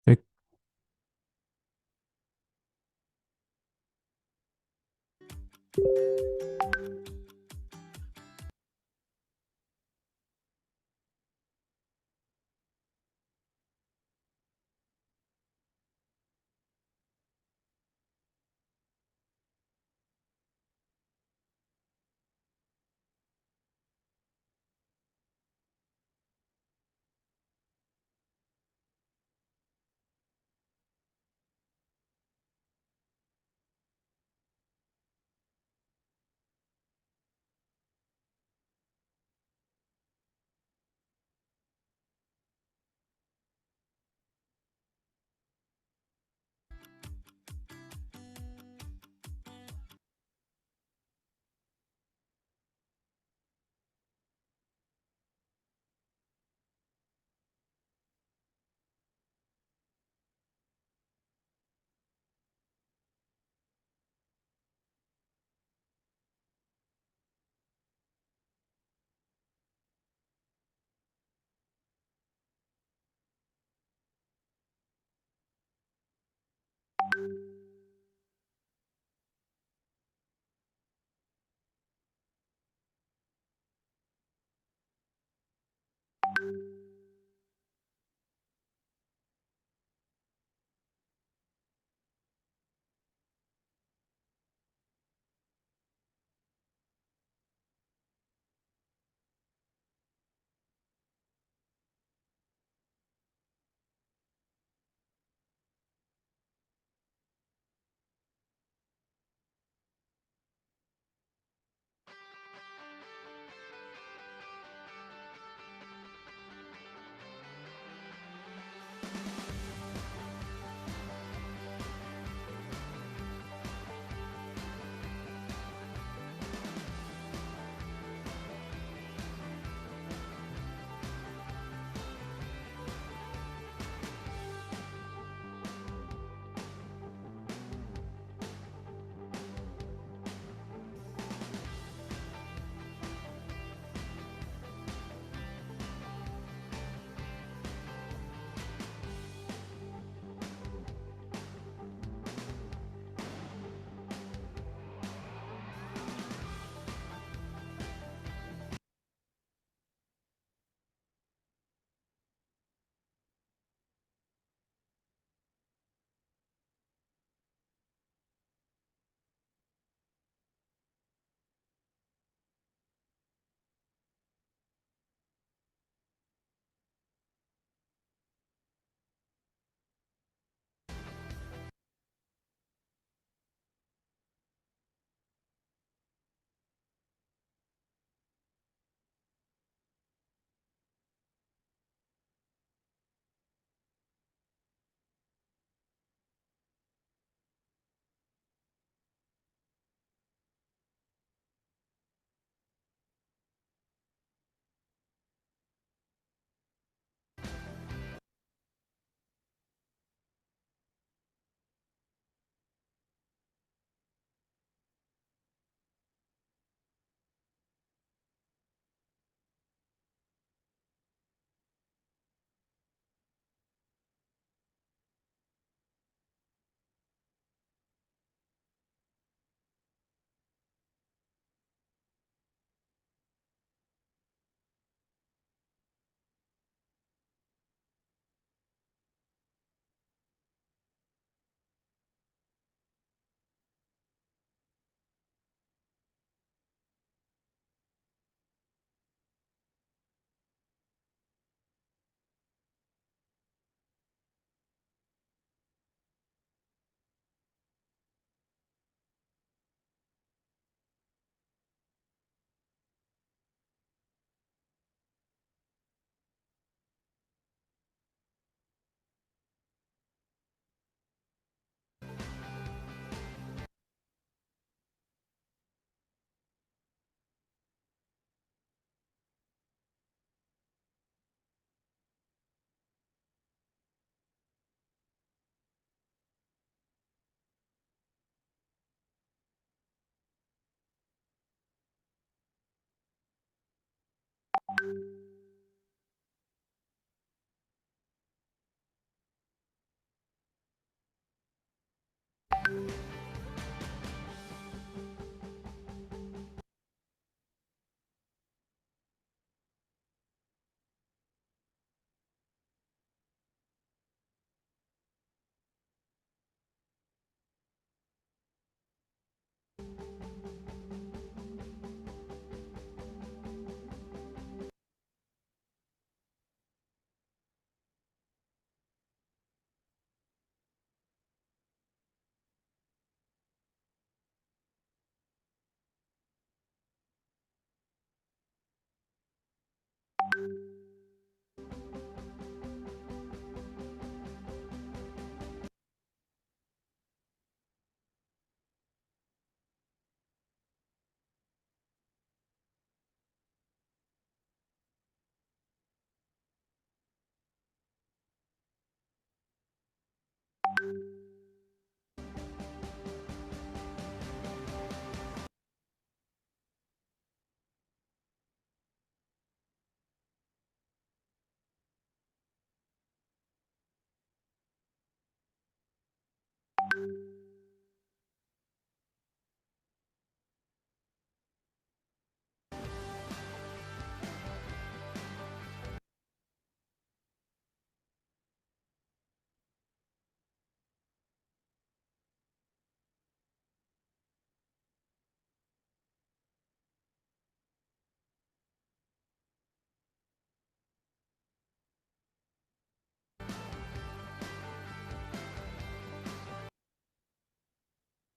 Eh,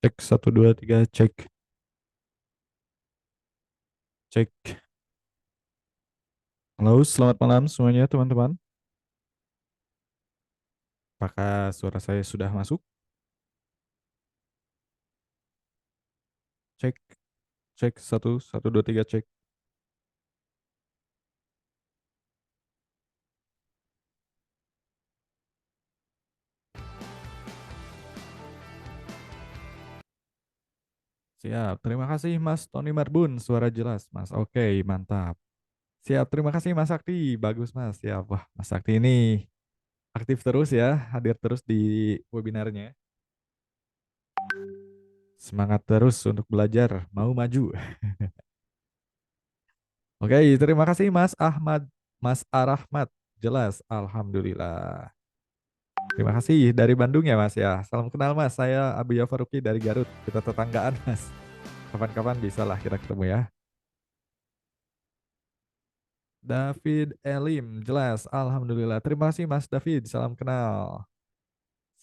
Cek satu dua tiga cek cek. Halo, selamat malam semuanya teman-teman. Apakah suara saya sudah masuk? Cek cek satu satu dua tiga cek. Siap. Terima kasih Mas Tony Marbun, suara jelas Mas. Oke, mantap. Siap. Terima kasih Mas Sakti. Bagus Mas. Siap. Wah, Mas Sakti ini aktif terus ya, hadir terus di webinarnya. Semangat terus untuk belajar, mau maju. Oke, terima kasih Mas Ahmad, Mas Arahmat. Jelas, Alhamdulillah. Terima kasih dari Bandung ya Mas ya. Salam kenal Mas, saya Abu Faruqi dari Garut. Kita tetanggaan Mas. Kapan-kapan bisa lah kita ketemu ya. David Elim, jelas. Alhamdulillah. Terima kasih Mas David, salam kenal.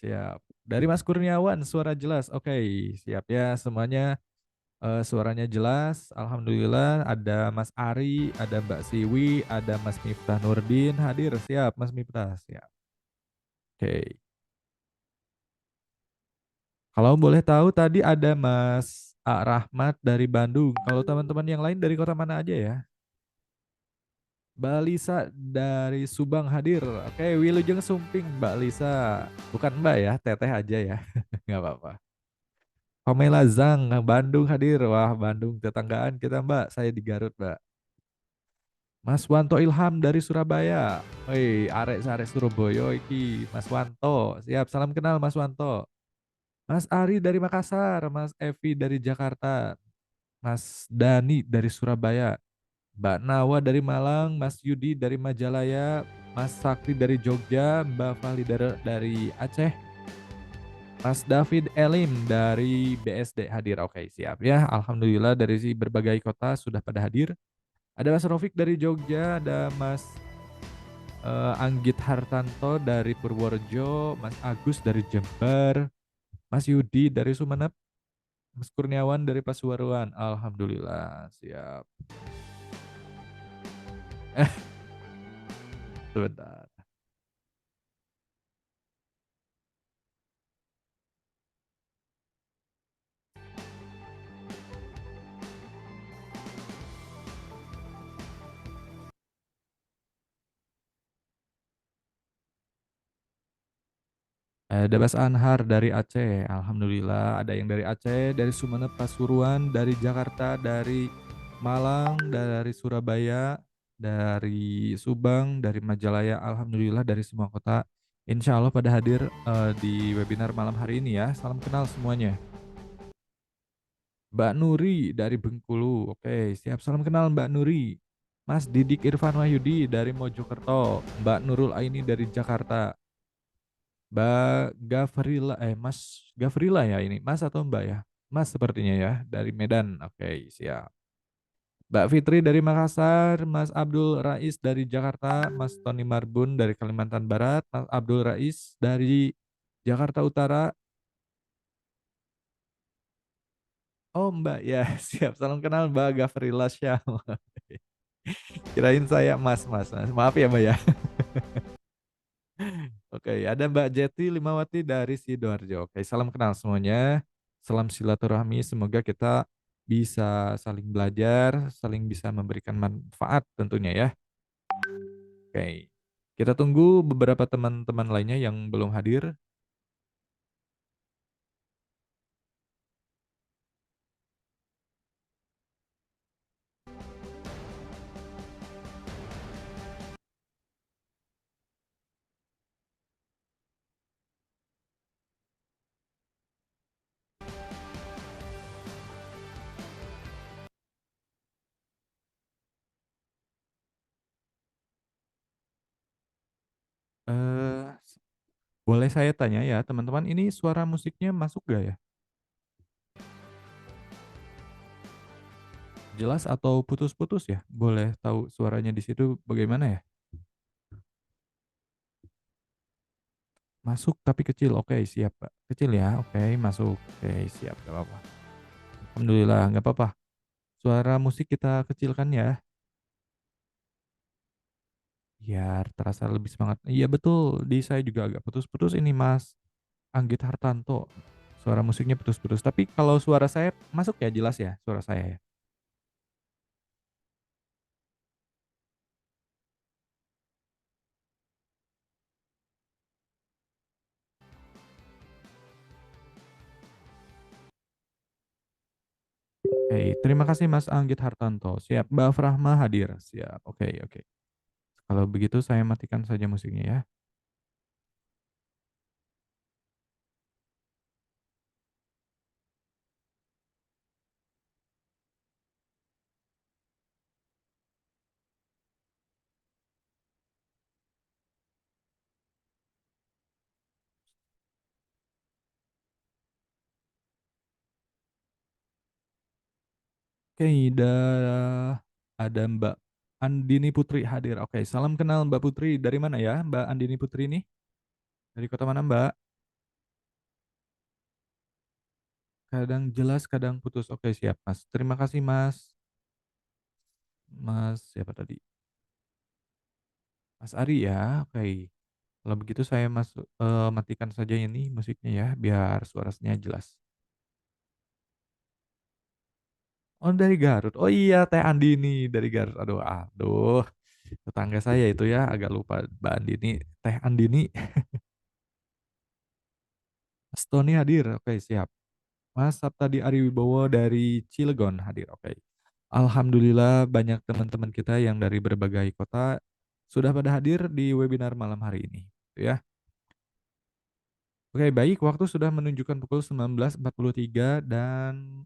Siap. Dari Mas Kurniawan, suara jelas. Oke, siap ya semuanya. Suaranya jelas. Alhamdulillah. Ada Mas Ari, ada Mbak Siwi, ada Mas Miftah Nurdin hadir. Siap, Mas Miftah. Siap. Oke. Kalau boleh tahu tadi ada Mas A. Rahmat dari Bandung. Kalau teman-teman yang lain dari kota mana aja ya? Mbak Lisa dari Subang hadir. Oke, Wilujeng Sumping Mbak Lisa. Bukan Mbak ya, Teteh aja ya. Nggak apa-apa. Pamela Zhang, Bandung hadir. Wah, Bandung tetanggaan kita Mbak. Saya di Garut Mbak. Mas Wanto Ilham dari Surabaya. Woi, arek-arek Surabaya iki. Mas Wanto. Siap, salam kenal Mas Wanto. Mas Ari dari Makassar. Mas Evi dari Jakarta. Mas Dani dari Surabaya. Mbak Nawa dari Malang, Mas Yudi dari Majalaya, Mas Sakti dari Jogja, Mbak Fahli dari Aceh, Mas David Elim dari BSD hadir. Oke, siap ya. Alhamdulillah dari berbagai kota sudah pada hadir. Ada Mas Rofik dari Jogja, ada Mas Anggit Hartanto dari Purworejo, Mas Agus dari Jember, Mas Yudi dari Sumeneb, Mas Kurniawan dari Pasuruan. Alhamdulillah, siap. Sebentar. Ada Mas Anhar dari Aceh, Alhamdulillah. Ada yang dari Aceh, dari Sumeneb, Pasuruan, dari Jakarta, dari Malang, dari Surabaya, dari Subang, dari Majalaya, alhamdulillah dari semua kota. Insya Allah pada hadir di webinar malam hari ini ya. Salam kenal semuanya. Mbak Nuri dari Bengkulu. Oke, siap. Salam kenal Mbak Nuri. Mas Didik Irfan Wahyudi dari Mojokerto. Mbak Nurul Aini dari Jakarta. Mbak Gafrila, Mas Gafrila ya ini. Mas atau Mbak ya? Mas sepertinya ya, dari Medan. Oke, siap. Mbak Fitri dari Makassar, Mas Abdul Rais dari Jakarta, Mas Tony Marbun dari Kalimantan Barat, Mas Abdul Rais dari Jakarta Utara. Oh Mbak, ya siap. Salam kenal Mbak Gafrila Syam. Kirain saya Mas. Maaf ya Mbak ya. Oke, ada Mbak Jeti Limawati dari Sidoarjo. Oke, salam kenal semuanya. Salam silaturahmi. Semoga kita bisa saling belajar, saling bisa memberikan manfaat tentunya ya. Oke, kita tunggu beberapa teman-teman lainnya yang belum hadir. Eh, boleh saya tanya ya, teman-teman, ini suara musiknya masuk gak ya? Jelas atau putus-putus ya? Boleh tahu suaranya di situ bagaimana ya? Masuk tapi kecil. Oke, siap, Pak. Kecil ya. Oke, masuk. Oke, siap. Gak apa-apa. Alhamdulillah, nggak apa-apa. Suara musik kita kecilkan ya, biar terasa lebih semangat. Iya betul, di saya juga agak putus-putus ini Mas Anggit Hartanto. Suara musiknya putus-putus. Tapi kalau suara saya masuk ya, jelas ya suara saya ya. Oke, terima kasih Mas Anggit Hartanto. Siap, Mbak Frahma hadir. Siap. Oke. Kalau begitu saya matikan saja musiknya ya. Oke, dah ada Mbak Andini Putri hadir. Oke, salam kenal Mbak Putri. Dari mana ya Mbak Andini Putri ini? Dari kota mana Mbak? Kadang jelas, kadang putus. Oke, siap Mas. Terima kasih Mas. Mas siapa tadi? Mas Ari ya. Oke. Kalau begitu saya masuk matikan saja ini musiknya ya biar suaranya jelas. Oh, dari Garut. Oh iya, Teh Andini dari Garut. Aduh. Tetangga saya itu ya agak lupa Mbak Andini, Teh Andini. Mas Tony hadir. Oke, siap. Mas Saptadi Ariwibowo dari Cilegon hadir. Oke. Alhamdulillah banyak teman-teman kita yang dari berbagai kota sudah pada hadir di webinar malam hari ini. Ya. Oke, baik. Waktu sudah menunjukkan pukul 19.43 dan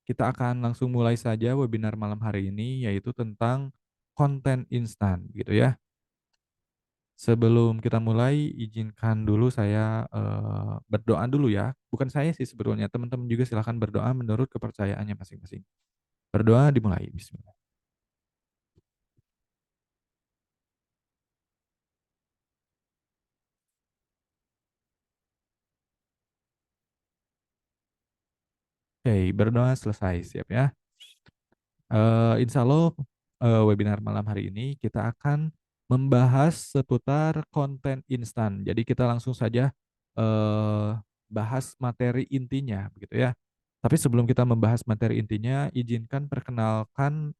kita akan langsung mulai saja webinar malam hari ini yaitu tentang konten instan gitu ya. Sebelum kita mulai, izinkan dulu saya berdoa dulu ya. Bukan saya sih sebetulnya, teman-teman juga silahkan berdoa menurut kepercayaannya masing-masing. Berdoa dimulai. Bismillah. Oke, berdoa selesai. Siap ya. Insya Allah webinar malam hari ini kita akan membahas seputar konten instan. Jadi kita langsung saja bahas materi intinya begitu ya. Tapi sebelum kita membahas materi intinya, izinkan perkenalkan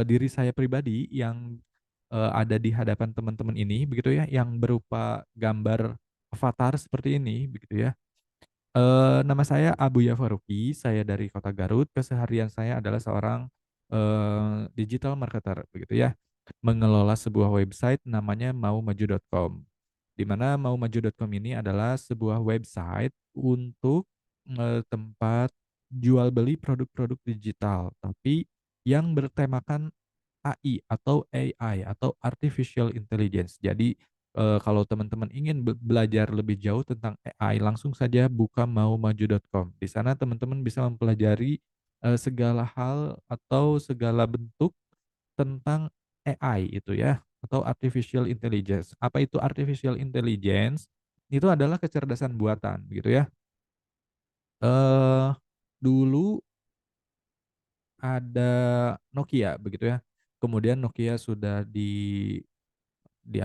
diri saya pribadi yang ada di hadapan teman-teman ini begitu ya, yang berupa gambar avatar seperti ini begitu ya. Nama saya Abu Faruqi, saya dari Kota Garut. Keseharian saya adalah seorang digital marketer begitu ya, mengelola sebuah website namanya maumaju.com. Di mana maumaju.com ini adalah sebuah website untuk tempat jual beli produk-produk digital, tapi yang bertemakan AI atau AI atau Artificial Intelligence. Jadi kalau teman-teman ingin belajar lebih jauh tentang AI, langsung saja buka maumaju.com. Di sana teman-teman bisa mempelajari segala hal atau segala bentuk tentang AI itu ya, atau Artificial Intelligence. Apa itu Artificial Intelligence? Itu adalah kecerdasan buatan gitu ya. Eee, Dulu ada Nokia begitu ya, kemudian Nokia sudah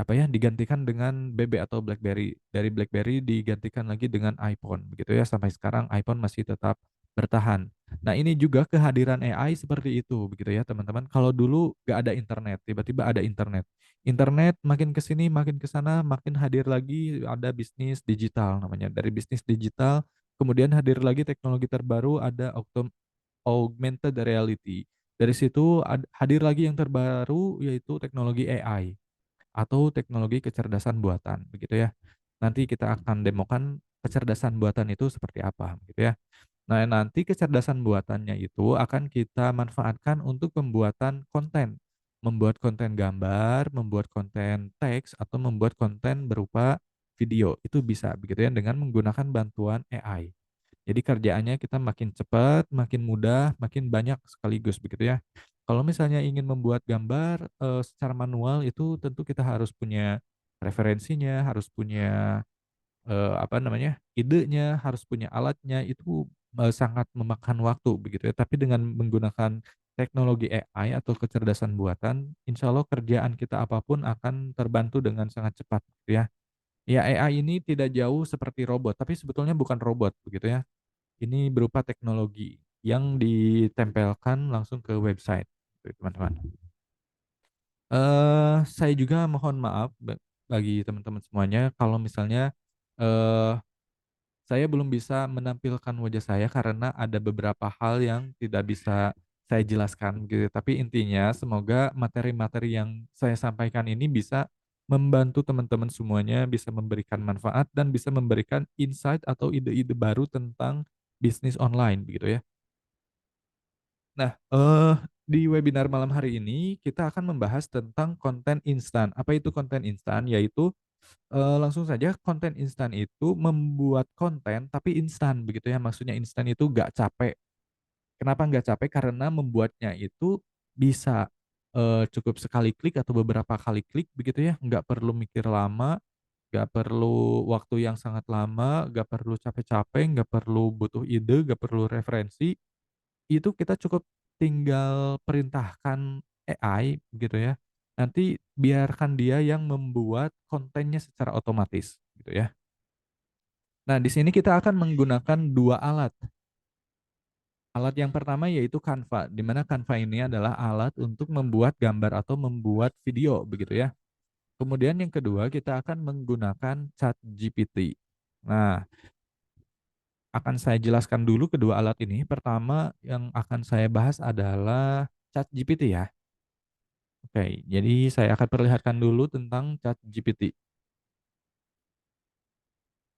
apa ya, digantikan dengan BB atau BlackBerry. Dari BlackBerry digantikan lagi dengan iPhone begitu ya, sampai sekarang iPhone masih tetap bertahan. Nah, ini juga kehadiran AI seperti itu begitu ya, teman-teman. Kalau dulu nggak ada internet, tiba-tiba ada internet. Internet makin ke sini, makin ke sana, makin hadir lagi ada bisnis digital namanya. Dari bisnis digital, kemudian hadir lagi teknologi terbaru ada augmented reality. Dari situ hadir lagi yang terbaru yaitu teknologi AI atau teknologi kecerdasan buatan begitu ya. Nanti kita akan demokan kecerdasan buatan itu seperti apa gitu ya. Nah, nanti kecerdasan buatannya itu akan kita manfaatkan untuk pembuatan konten. Membuat konten gambar, membuat konten teks atau membuat konten berupa video. Itu bisa begitu ya dengan menggunakan bantuan AI. Jadi kerjaannya kita makin cepat, makin mudah, makin banyak sekaligus begitu ya. Kalau misalnya ingin membuat gambar, secara manual itu tentu kita harus punya referensinya, harus punya, apa namanya, idenya, harus punya alatnya, itu, sangat memakan waktu begitu ya. Tapi dengan menggunakan teknologi AI atau kecerdasan buatan, insya Allah kerjaan kita apapun akan terbantu dengan sangat cepat gitu ya. Ya AI ini tidak jauh seperti robot, tapi sebetulnya bukan robot begitu ya. Ini berupa teknologi yang ditempelkan langsung ke website gitu, teman-teman. Saya juga mohon maaf bagi teman-teman semuanya kalau misalnya, eee, saya belum bisa menampilkan wajah saya karena ada beberapa hal yang tidak bisa saya jelaskan gitu. Tapi intinya semoga materi-materi yang saya sampaikan ini bisa membantu teman-teman semuanya, bisa memberikan manfaat dan bisa memberikan insight atau ide-ide baru tentang bisnis online begitu ya. Nah, di webinar malam hari ini kita akan membahas tentang konten instan. Apa itu konten instan? Yaitu, langsung saja konten instan itu membuat konten tapi instan begitu ya, maksudnya instan itu nggak capek. Kenapa nggak capek? Karena membuatnya itu bisa, cukup sekali klik atau beberapa kali klik begitu ya, nggak perlu mikir lama, nggak perlu waktu yang sangat lama, nggak perlu capek-capek, nggak perlu butuh ide, nggak perlu referensi. Itu kita cukup tinggal perintahkan AI gitu ya, nanti biarkan dia yang membuat kontennya secara otomatis gitu ya. Nah, di sini kita akan menggunakan 2 alat. Alat yang pertama yaitu Canva, di mana Canva ini adalah alat untuk membuat gambar atau membuat video begitu ya. Kemudian yang kedua kita akan menggunakan ChatGPT. Nah, akan saya jelaskan dulu kedua alat ini. Pertama yang akan saya bahas adalah ChatGPT ya. Oke, jadi saya akan perlihatkan dulu tentang ChatGPT.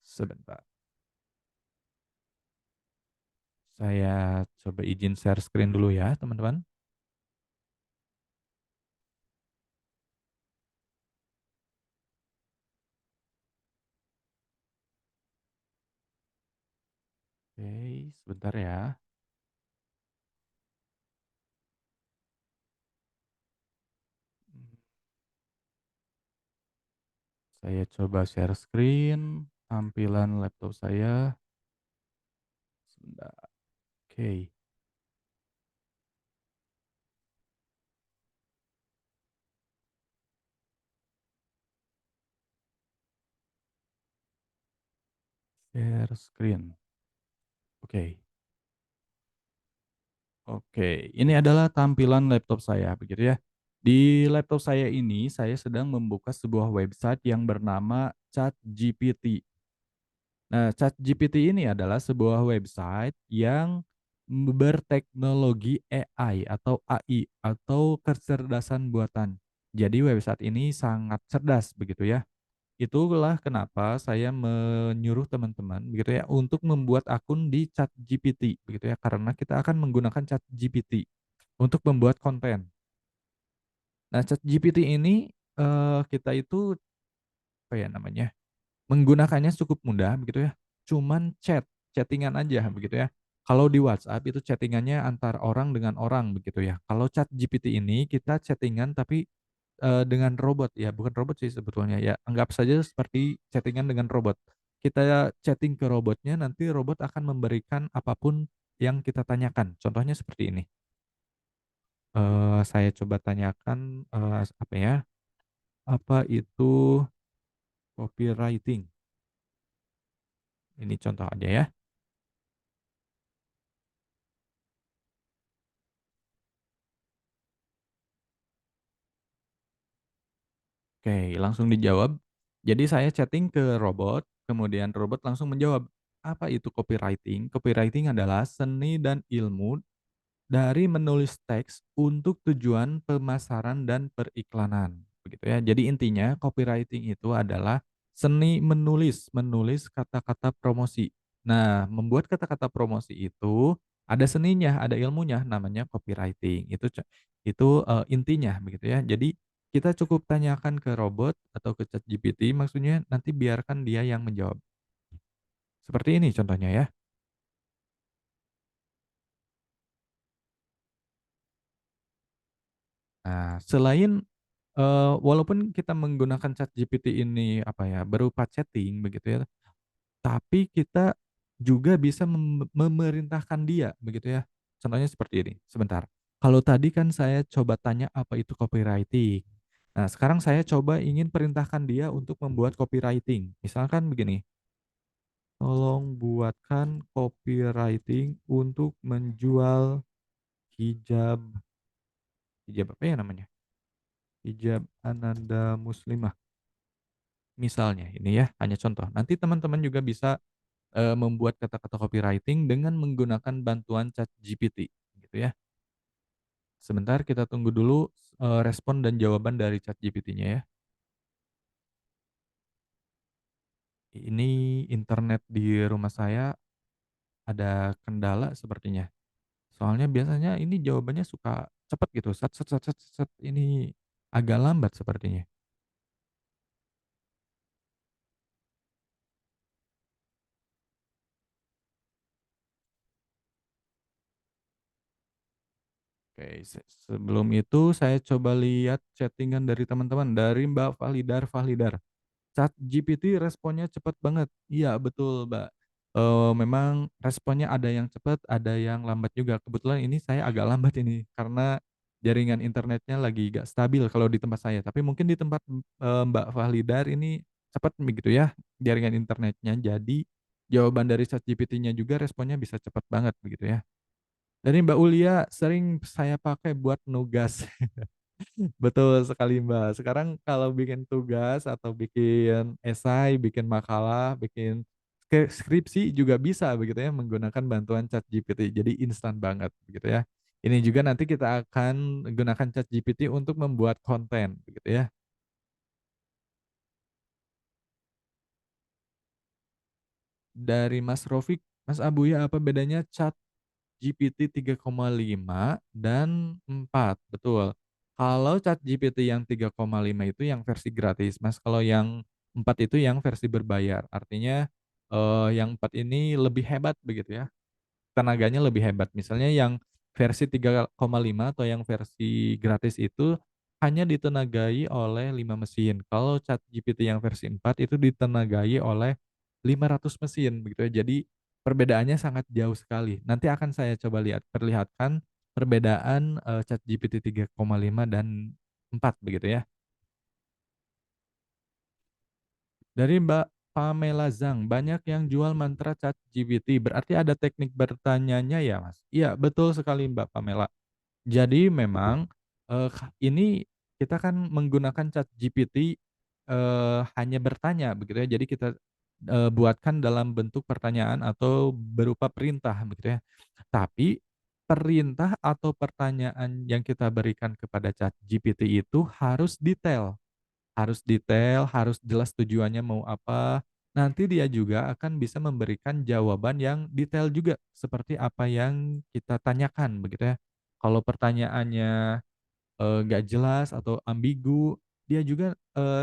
Sebentar, saya coba izin share screen dulu ya, teman-teman. Oke, sebentar ya. Saya coba share screen, tampilan laptop saya. Sebentar. Oke, share screen. Oke. Oke, ini adalah tampilan laptop saya, begitu ya. Di laptop saya ini, saya sedang membuka sebuah website yang bernama ChatGPT. Nah, ChatGPT ini adalah sebuah website yang berteknologi AI atau AI atau kecerdasan buatan. Jadi website ini sangat cerdas begitu ya. Itulah kenapa saya menyuruh teman-teman begitu ya untuk membuat akun di ChatGPT begitu ya, karena kita akan menggunakan ChatGPT untuk membuat konten. Nah, ChatGPT ini, kita itu apa ya namanya, menggunakannya cukup mudah begitu ya, cuman chatting-an aja begitu ya. Kalau di WhatsApp itu chatting-annya antar orang dengan orang begitu ya. Kalau ChatGPT ini kita chatting-an tapi, dengan robot ya, bukan robot sih sebetulnya ya, anggap saja seperti chatting-an dengan robot. Kita chatting ke robotnya, nanti robot akan memberikan apapun yang kita tanyakan. Contohnya seperti ini, saya coba tanyakan, apa ya, apa itu copywriting? Ini contoh aja ya. Oke, langsung dijawab. Jadi saya chatting ke robot, kemudian robot langsung menjawab, "Apa itu copywriting?" Copywriting adalah seni dan ilmu dari menulis teks untuk tujuan pemasaran dan periklanan, begitu ya. Jadi intinya copywriting itu adalah seni menulis, menulis kata-kata promosi. Nah, membuat kata-kata promosi itu ada seninya, ada ilmunya, namanya copywriting. Intinya begitu ya. Jadi kita cukup tanyakan ke robot atau ke ChatGPT, maksudnya nanti biarkan dia yang menjawab. Seperti ini contohnya ya. Nah, selain walaupun kita menggunakan ChatGPT ini, apa ya, berupa chatting begitu ya, tapi kita juga bisa memerintahkan dia begitu ya. Contohnya seperti ini, sebentar. Kalau tadi kan saya coba tanya apa itu copywriting. Nah, sekarang saya coba ingin perintahkan dia untuk membuat copywriting. Misalkan begini, "Tolong buatkan copywriting untuk menjual hijab" hijab apa ya namanya? Hijab Ananda Muslimah. Misalnya ini ya, hanya contoh. Nanti teman-teman juga bisa, membuat kata-kata copywriting dengan menggunakan bantuan ChatGPT, gitu ya. Sebentar kita tunggu dulu, respon dan jawaban dari ChatGPT-nya ya. Ini internet di rumah saya ada kendala sepertinya. Soalnya biasanya ini jawabannya suka cepet gitu, sat set sat set set, ini agak lambat sepertinya. Oke, sebelum itu saya coba lihat chatting-an dari teman-teman, dari Mbak Fahlidar. ChatGPT responnya cepet banget. Iya betul, Mbak. Memang responnya ada yang cepet, ada yang lambat juga. Kebetulan ini saya agak lambat ini, karena jaringan internetnya lagi nggak stabil kalau di tempat saya. Tapi mungkin di tempat, Mbak Fahlidar ini cepet begitu ya, jaringan internetnya. Jadi jawaban dari ChatGPT-nya juga responnya bisa cepet banget begitu ya. Dari Mbak Ulia sering saya pakai buat nugas. Betul sekali, Mbak. Sekarang kalau bikin tugas atau bikin esai, bikin makalah, bikin skripsi juga bisa begitu ya menggunakan bantuan ChatGPT. Jadi instan banget begitu ya. Ini juga nanti kita akan gunakan ChatGPT untuk membuat konten begitu ya. Dari Mas Rofik, Mas Abuya apa bedanya ChatGPT 3,5 dan 4? Betul. Kalau ChatGPT yang 3,5 itu yang versi gratis, Mas. Kalau yang 4 itu yang versi berbayar. Artinya, yang 4 ini lebih hebat begitu ya. Tenaganya lebih hebat. Misalnya yang versi 3,5 atau yang versi gratis itu hanya ditenagai oleh 5 mesin. Kalau ChatGPT yang versi 4 itu ditenagai oleh 500 mesin begitu ya. Jadi perbedaannya sangat jauh sekali. Nanti akan saya coba perlihatkan perbedaan, ChatGPT 3,5 dan 4 begitu ya. Dari Mbak Pamela Zhang, banyak yang jual mantra ChatGPT, berarti ada teknik bertanyanya ya, Mas? Iya, betul sekali Mbak Pamela. Jadi memang, ini kita kan menggunakan ChatGPT, hanya bertanya begitu ya. Jadi kita, buatkan dalam bentuk pertanyaan atau berupa perintah begitu ya. Tapi perintah atau pertanyaan yang kita berikan kepada ChatGPT itu harus detail. Harus detail, harus jelas tujuannya mau apa. Nanti dia juga akan bisa memberikan jawaban yang detail juga, seperti apa yang kita tanyakan, begitu ya. Kalau pertanyaannya nggak jelas atau ambigu, dia juga,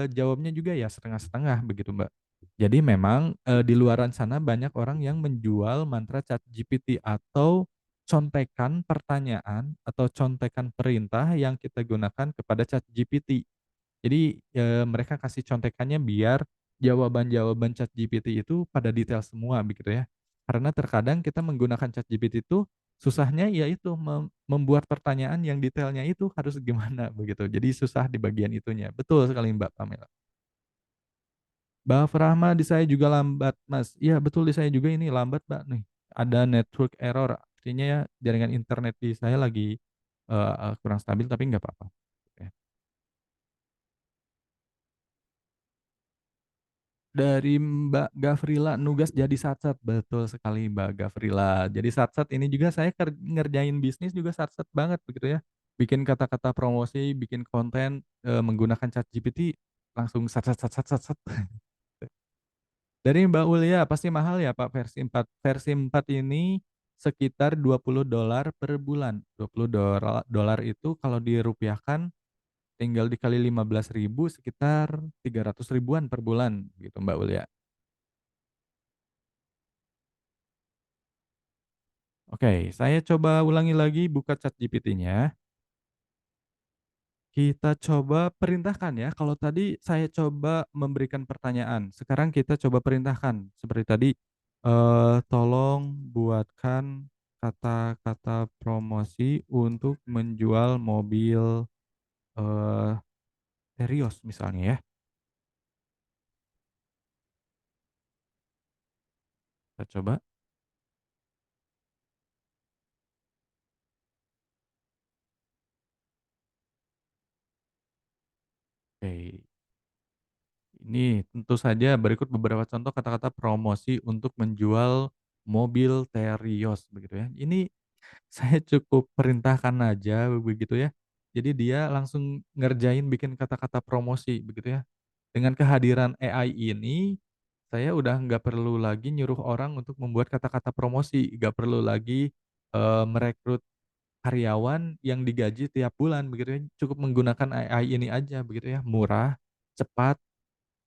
jawabnya juga ya setengah-setengah begitu, Mbak. Jadi memang, di luaran sana banyak orang yang menjual mantra ChatGPT atau contekan pertanyaan atau contekan perintah yang kita gunakan kepada ChatGPT. Jadi, mereka kasih contekannya biar jawaban-jawaban ChatGPT itu pada detail semua begitu ya. Karena terkadang kita menggunakan ChatGPT itu susahnya yaitu membuat pertanyaan yang detailnya itu harus gimana begitu. Jadi susah di bagian itunya. Betul sekali Mbak Pamela. Buffer Rahma di saya juga lambat Mas. Iya betul di saya juga ini lambat Mbak nih. Ada network error, artinya ya jaringan internet di saya lagi, kurang stabil tapi nggak apa-apa. Oke. Dari Mbak Gafrila nugas jadi Satsat, betul sekali Mbak Gafrila. Jadi Satsat ini juga saya ngerjain bisnis juga Satsat banget begitu ya. Bikin kata-kata promosi, bikin konten, menggunakan ChatGPT langsung sat sat sat sat sat sat. Dari Mbak Ulia, pasti mahal ya Pak versi 4. Versi 4 ini sekitar $20 per bulan. $20 itu kalau dirupiahkan tinggal dikali 15.000 sekitar 300 ribuan per bulan gitu Mbak Ulia. Oke, saya coba ulangi lagi buka ChatGPT-nya. Kita coba perintahkan ya, kalau tadi saya coba memberikan pertanyaan, sekarang kita coba perintahkan seperti tadi, tolong buatkan kata-kata promosi untuk menjual mobil, eee, Terios misalnya ya, kita coba. Oke. Ini tentu saja berikut beberapa contoh kata-kata promosi untuk menjual mobil Terios begitu ya. Ini saya cukup perintahkan aja begitu ya. Jadi dia langsung ngerjain bikin kata-kata promosi begitu ya. Dengan kehadiran AI ini, saya udah nggak perlu lagi nyuruh orang untuk membuat kata-kata promosi, nggak perlu lagi, merekrut karyawan yang digaji tiap bulan begitu ya. Cukup menggunakan AI ini aja begitu ya, murah, cepat,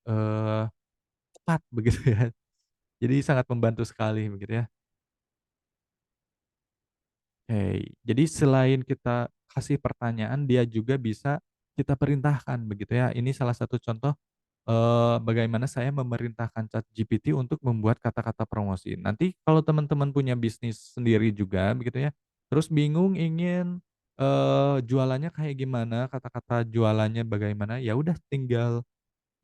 eee tepat begitu ya. Jadi sangat membantu sekali begitu ya. Oke, jadi selain kita kasih pertanyaan, dia juga bisa kita perintahkan begitu ya. Ini salah satu contoh, bagaimana saya memerintahkan ChatGPT untuk membuat kata-kata promosi. Nanti kalau teman-teman punya bisnis sendiri juga begitu ya, terus bingung ingin, jualannya kayak gimana, kata-kata jualannya bagaimana, ya udah tinggal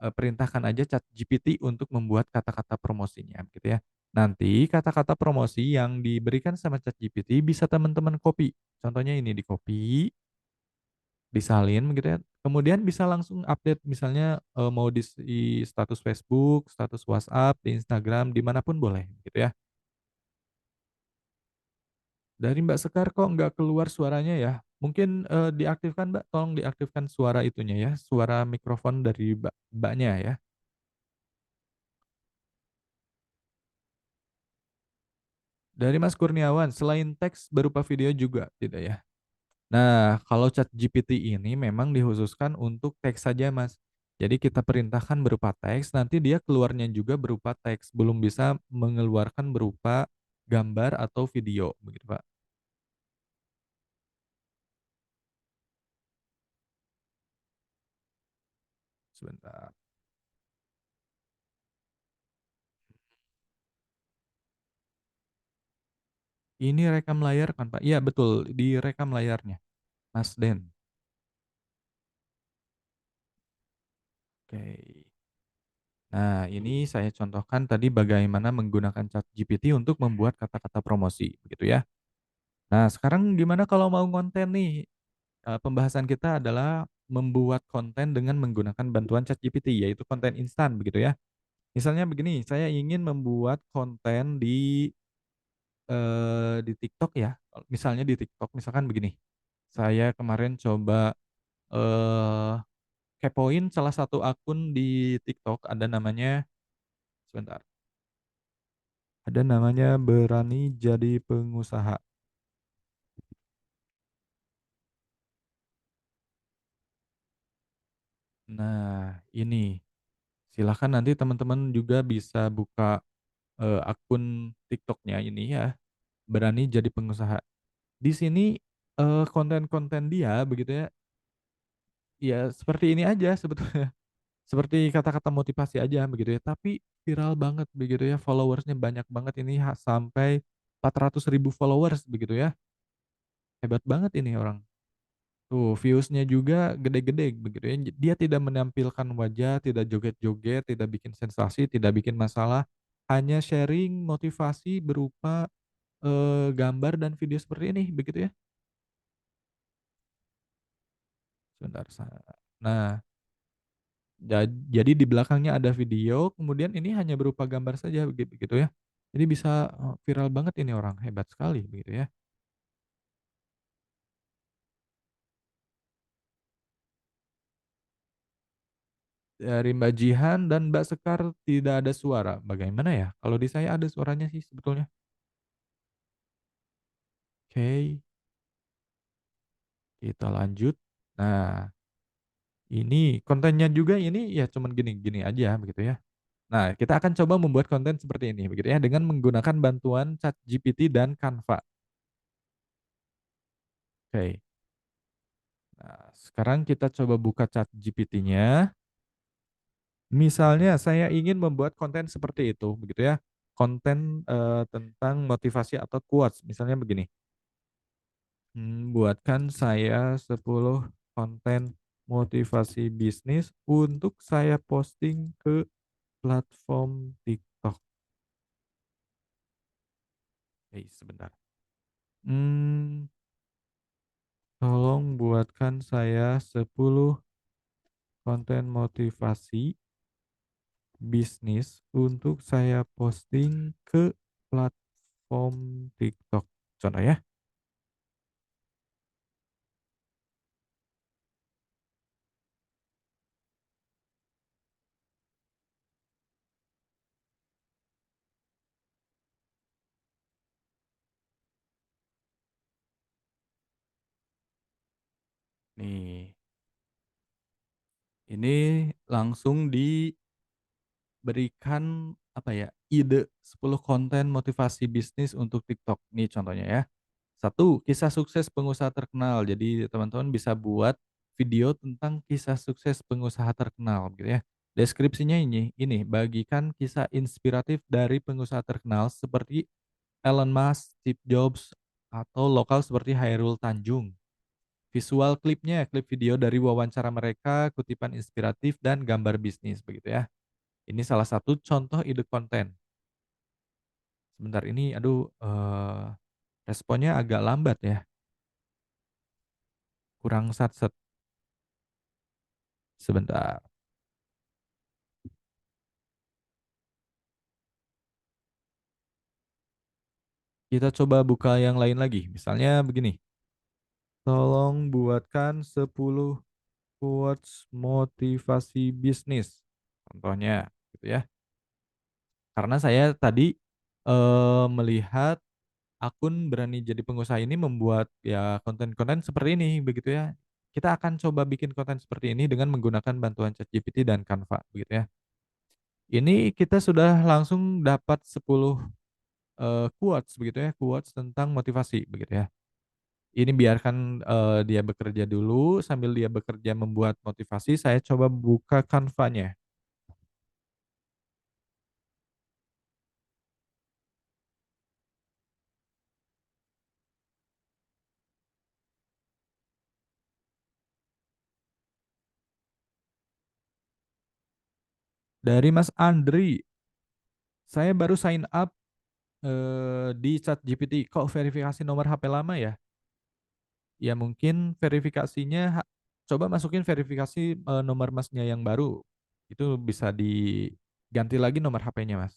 perintahkan aja ChatGPT untuk membuat kata-kata promosinya gitu ya. Nanti kata-kata promosi yang diberikan sama ChatGPT bisa teman-teman copy. Contohnya ini di-copy, disalin gitu ya, kemudian bisa langsung update misalnya, mau di status Facebook, status WhatsApp, di Instagram, di mana pun boleh gitu ya. Dari Mbak Sekar kok nggak keluar suaranya ya? Mungkin, diaktifkan Mbak, tolong diaktifkan suara itunya ya, suara mikrofon dari Mbaknya ya. Dari Mas Kurniawan, selain teks berupa video juga tidak ya? Nah, kalau ChatGPT ini memang dikhususkan untuk teks saja, Mas. Jadi kita perintahkan berupa teks, nanti dia keluarnya juga berupa teks, belum bisa mengeluarkan berupa gambar atau video, begitu, Pak. Sebentar. Ini rekam layar kan, Pak? Iya betul, direkam layarnya, Mas Den. Oke. Nah, ini saya contohkan tadi bagaimana menggunakan ChatGPT untuk membuat kata-kata promosi, begitu ya. Nah, sekarang gimana kalau mau konten nih? Pembahasan kita adalah membuat konten dengan menggunakan bantuan ChatGPT, yaitu konten instan begitu ya. Misalnya begini, saya ingin membuat konten di di TikTok ya, misalnya di TikTok misalkan begini, saya kemarin coba, eee, kepoin salah satu akun di TikTok ada namanya sebentar, ada namanya Berani Jadi Pengusaha. Nah ini, silahkan nanti teman-teman juga bisa buka, akun TikTok-nya ini ya, Berani Jadi Pengusaha. Di sini, konten-konten dia begitu ya, ya seperti ini aja sebetulnya, seperti kata-kata motivasi aja begitu ya, tapi viral banget begitu ya, followers-nya banyak banget ini sampai 400.000 followers begitu ya, hebat banget ini orang. Tuh views-nya juga gede-gede begitu ya, dia tidak menampilkan wajah, tidak joget-joget, tidak bikin sensasi, tidak bikin masalah, hanya sharing motivasi berupa, gambar dan video seperti ini begitu ya. Sebentar nah, jadi di belakangnya ada video, kemudian ini hanya berupa gambar saja begitu ya. Jadi bisa, viral banget ini orang, hebat sekali begitu ya. Dari Mbak Jihan dan Mbak Sekar tidak ada suara, bagaimana ya? Kalau di saya ada suaranya sih sebetulnya. Oke, kita lanjut. Nah, ini kontennya juga ini ya cuman gini-gini aja begitu ya. Nah, kita akan coba membuat konten seperti ini begitu ya, dengan menggunakan bantuan ChatGPT dan Canva. Oke. Nah, sekarang kita coba buka ChatGPT-nya. Misalnya saya ingin membuat konten seperti itu, begitu ya. Konten, tentang motivasi atau quotes, misalnya begini, buatkan saya 10 konten motivasi bisnis untuk saya posting ke platform TikTok. Sebentar. Mmm, tolong buatkan saya 10 konten motivasi bisnis untuk saya posting ke platform TikTok. Contoh ya. Nih, ini langsung diberikan, apa ya, ide 10 konten motivasi bisnis untuk TikTok. Nih contohnya ya. Satu, kisah sukses pengusaha terkenal. Jadi teman-teman bisa buat video tentang kisah sukses pengusaha terkenal gitu ya. Deskripsinya ini bagikan kisah inspiratif dari pengusaha terkenal seperti Elon Musk, Steve Jobs, atau lokal seperti Hairul Tanjung. Visual klipnya, klip video dari wawancara mereka, kutipan inspiratif, dan gambar bisnis begitu ya. Ini salah satu contoh ide konten. Sebentar ini aduh, responnya agak lambat ya, kurang satset, sebentar. Kita coba buka yang lain lagi, misalnya begini, tolong buatkan 10 quotes motivasi bisnis, contohnya gitu ya. Karena saya tadi, melihat akun Berani Jadi Pengusaha ini membuat ya konten-konten seperti ini begitu ya. Kita akan coba bikin konten seperti ini dengan menggunakan bantuan ChatGPT dan Canva begitu ya. Ini kita sudah langsung dapat 10, quotes begitu ya, quotes tentang motivasi begitu ya. Ini biarkan, dia bekerja dulu, sambil dia bekerja membuat motivasi, saya coba buka Canva-nya. Dari Mas Andri, saya baru sign up, di ChatGPT, kok verifikasi nomor HP lama ya? Ya mungkin verifikasinya coba masukin verifikasi, nomor Masnya yang baru, itu bisa diganti lagi nomor HP-nya Mas.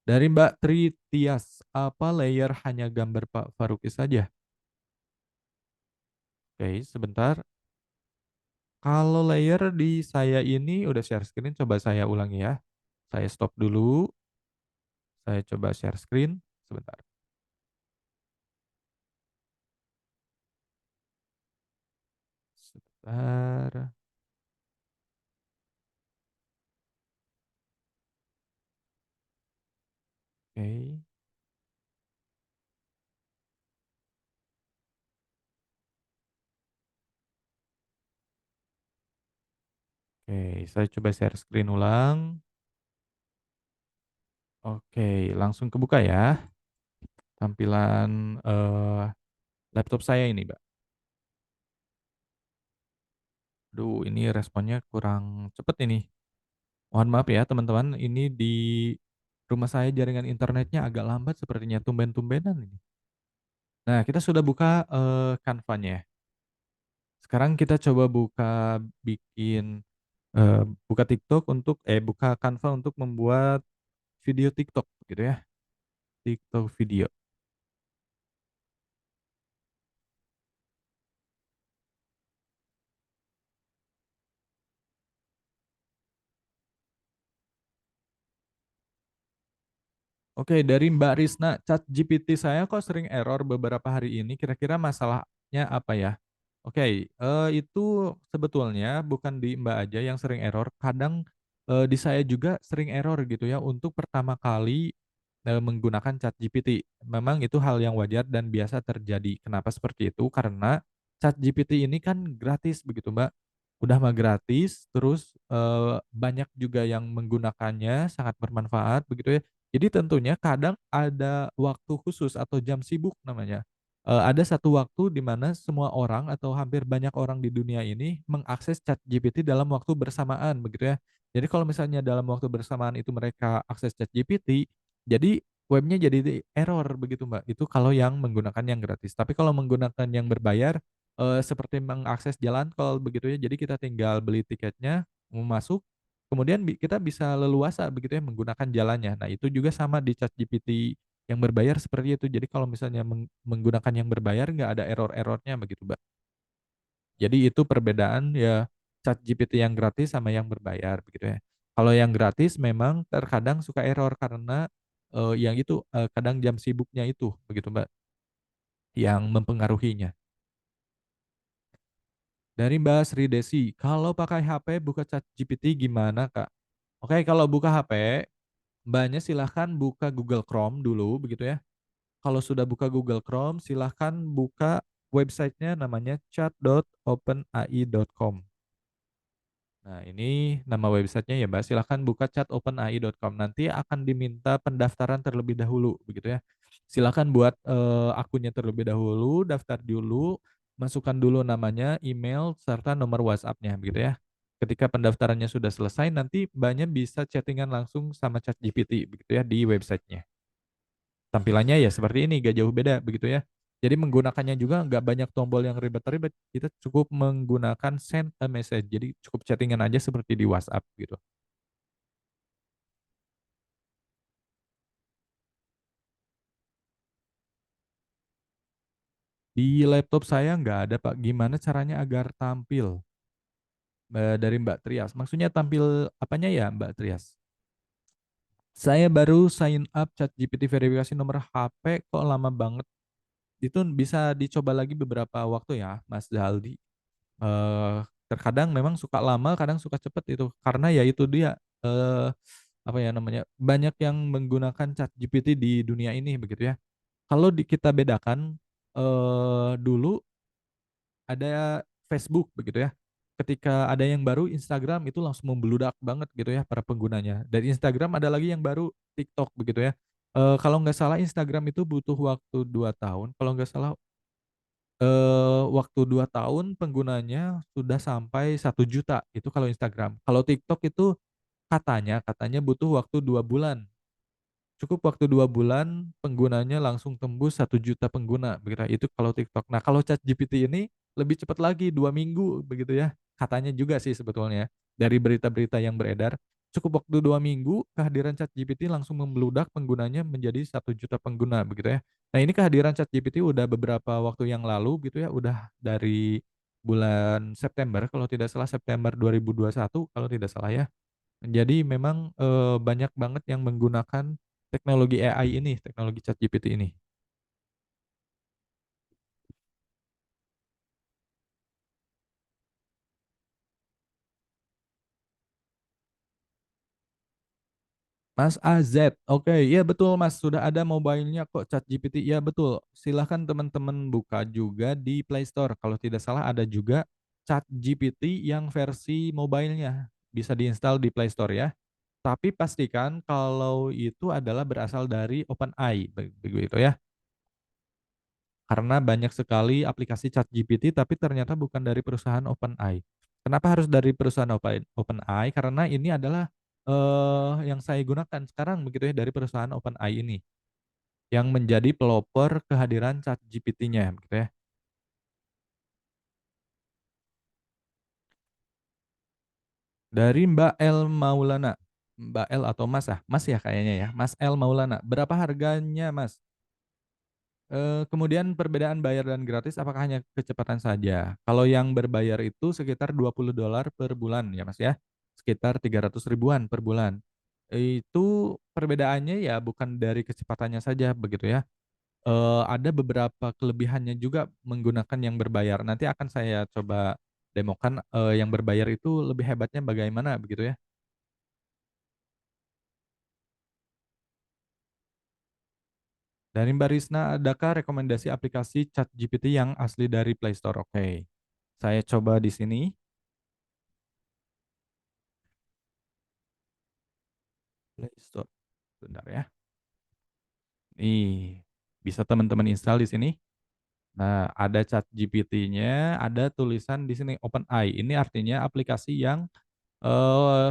Dari Mbak Tri Tias, apa layer hanya gambar Pak Faruqi saja? Oke, sebentar. Kalau layer di saya ini udah share screen, coba saya ulangi ya. Saya stop dulu, saya coba share screen, sebentar. Sebentar. Oke. Oke, saya coba share screen ulang. Oke, langsung kebuka ya tampilan laptop saya ini, Mbak. Aduh, ini responnya kurang cepet ini. Mohon maaf ya teman-teman, ini di rumah saya jaringan internetnya agak lambat sepertinya, tumben-tumbenan ini. Nah, kita sudah buka, Canva-nya. Sekarang kita coba bikin, buka TikTok untuk buka Canva untuk membuat video TikTok gitu ya, TikTok video. Oke, dari Mbak Risna, ChatGPT saya kok sering error beberapa hari ini, kira-kira masalahnya apa ya? Oke, itu sebetulnya bukan di Mbak aja yang sering error, kadang, di saya juga sering error gitu ya untuk pertama kali, menggunakan ChatGPT. Memang itu hal yang wajar dan biasa terjadi. Kenapa seperti itu? Karena ChatGPT ini kan gratis begitu, Mbak. Udah mah gratis, terus, banyak juga yang menggunakannya, sangat bermanfaat begitu ya. Jadi tentunya kadang ada waktu khusus atau jam sibuk namanya. Ada satu waktu di mana semua orang atau hampir banyak orang di dunia ini mengakses ChatGPT dalam waktu bersamaan begitu ya. Jadi kalau misalnya dalam waktu bersamaan itu mereka akses ChatGPT, jadi webnya jadi error begitu, Mbak. Itu kalau yang menggunakan yang gratis. Tapi kalau menggunakan yang berbayar, seperti mengakses jalan tol begitu ya. Jadi kita tinggal beli tiketnya, mau masuk, kemudian kita bisa leluasa begitu ya menggunakan jalannya. Nah, itu juga sama di ChatGPT yang berbayar seperti itu. Jadi kalau misalnya menggunakan yang berbayar nggak ada error-errornya begitu, Mbak. Jadi itu perbedaan ya ChatGPT yang gratis sama yang berbayar begitu ya. Kalau yang gratis memang terkadang suka error karena, yang itu, kadang jam sibuknya itu begitu, Mbak, yang mempengaruhinya. Dari Mbak Sri Desi, "Kalau pakai HP buka ChatGPT gimana, Kak?" Oke, kalau buka HP, Mbaknya silahkan buka Google Chrome dulu begitu ya. Kalau sudah buka Google Chrome, silahkan buka websitenya namanya chat.openai.com. Nah, ini nama websitenya ya, Mbak. Silahkan buka chat.openai.com. Nanti akan diminta pendaftaran terlebih dahulu, begitu ya. Silahkan buat akunnya terlebih dahulu, daftar dulu, masukkan dulu namanya, email, serta nomor WhatsApp-nya, begitu ya. Ketika pendaftarannya sudah selesai, nanti Mbaknya bisa chattingan langsung sama ChatGPT, begitu ya, di websitenya. Tampilannya ya seperti ini, gak jauh beda begitu ya. Jadi menggunakannya juga nggak banyak tombol yang ribet-ribet, kita cukup menggunakan send a message, jadi cukup chattingan aja seperti di WhatsApp gitu. Di laptop saya nggak ada Pak, gimana caranya agar tampil? Dari Mbak Trias, maksudnya tampil apanya ya Mbak Trias? Saya baru sign up ChatGPT verifikasi nomor HP kok lama banget, itu bisa dicoba lagi beberapa waktu ya Mas Zaldi. Terkadang memang suka lama, kadang suka cepet itu. Karena ya itu dia, apa ya namanya, banyak yang menggunakan ChatGPT di dunia ini begitu ya. Kalau kita bedakan, dulu ada Facebook begitu ya. Ketika ada yang baru Instagram itu langsung membludak banget gitu ya para penggunanya. Dari Instagram ada lagi yang baru TikTok begitu ya. Kalau nggak salah Instagram itu butuh waktu 2 tahun, kalau nggak salah waktu 2 tahun penggunanya sudah sampai 1 juta itu kalau Instagram. Kalau TikTok itu katanya butuh waktu 2 bulan. Cukup waktu 2 bulan penggunanya langsung tembus 1 juta pengguna begitu, itu kalau TikTok. Nah, kalau ChatGPT ini lebih cepat lagi 2 minggu begitu ya, katanya juga sih sebetulnya dari berita-berita yang beredar. cukup waktu 2 minggu, kehadiran ChatGPT langsung membludak penggunanya menjadi 1 juta pengguna begitu ya. Nah ini kehadiran ChatGPT udah beberapa waktu yang lalu gitu ya, udah dari bulan September kalau tidak salah, September 2021 kalau tidak salah ya. Jadi memang, banyak banget yang menggunakan teknologi AI ini, teknologi ChatGPT ini. Mas AZ, oke, iya betul Mas, sudah ada mobile-nya kok ChatGPT, iya betul. Silahkan teman-teman buka juga di Play Store, kalau tidak salah ada juga ChatGPT yang versi mobile-nya, bisa diinstal di Play Store ya. Tapi pastikan kalau itu adalah berasal dari OpenAI, begitu ya. Karena banyak sekali aplikasi ChatGPT tapi ternyata bukan dari perusahaan OpenAI. Kenapa harus dari perusahaan OpenAI? Karena ini adalah, yang saya gunakan sekarang begitu ya dari perusahaan OpenAI ini, yang menjadi pelopor kehadiran ChatGPT-nya begitu ya. Dari Mbak L Maulana, Mbak L atau Mas ah? Mas ya kayaknya ya, Mas L Maulana. Berapa harganya Mas? Kemudian perbedaan bayar dan gratis apakah hanya kecepatan saja? Kalau yang berbayar itu sekitar $20 per bulan ya Mas ya, sekitar 300 ribuan per bulan. Itu perbedaannya ya bukan dari kecepatannya saja begitu ya, ada beberapa kelebihannya juga menggunakan yang berbayar. Nanti akan saya coba demokan, yang berbayar itu lebih hebatnya bagaimana begitu ya. Dari Mbak Risna, adakah rekomendasi aplikasi ChatGPT yang asli dari Play Store? Oke, saya coba di sini, Play Store. Bentar ya. Nih, bisa teman-teman install di sini. Nah, ada chat GPT-nya, ada tulisan di sini OpenAI. Ini artinya aplikasi yang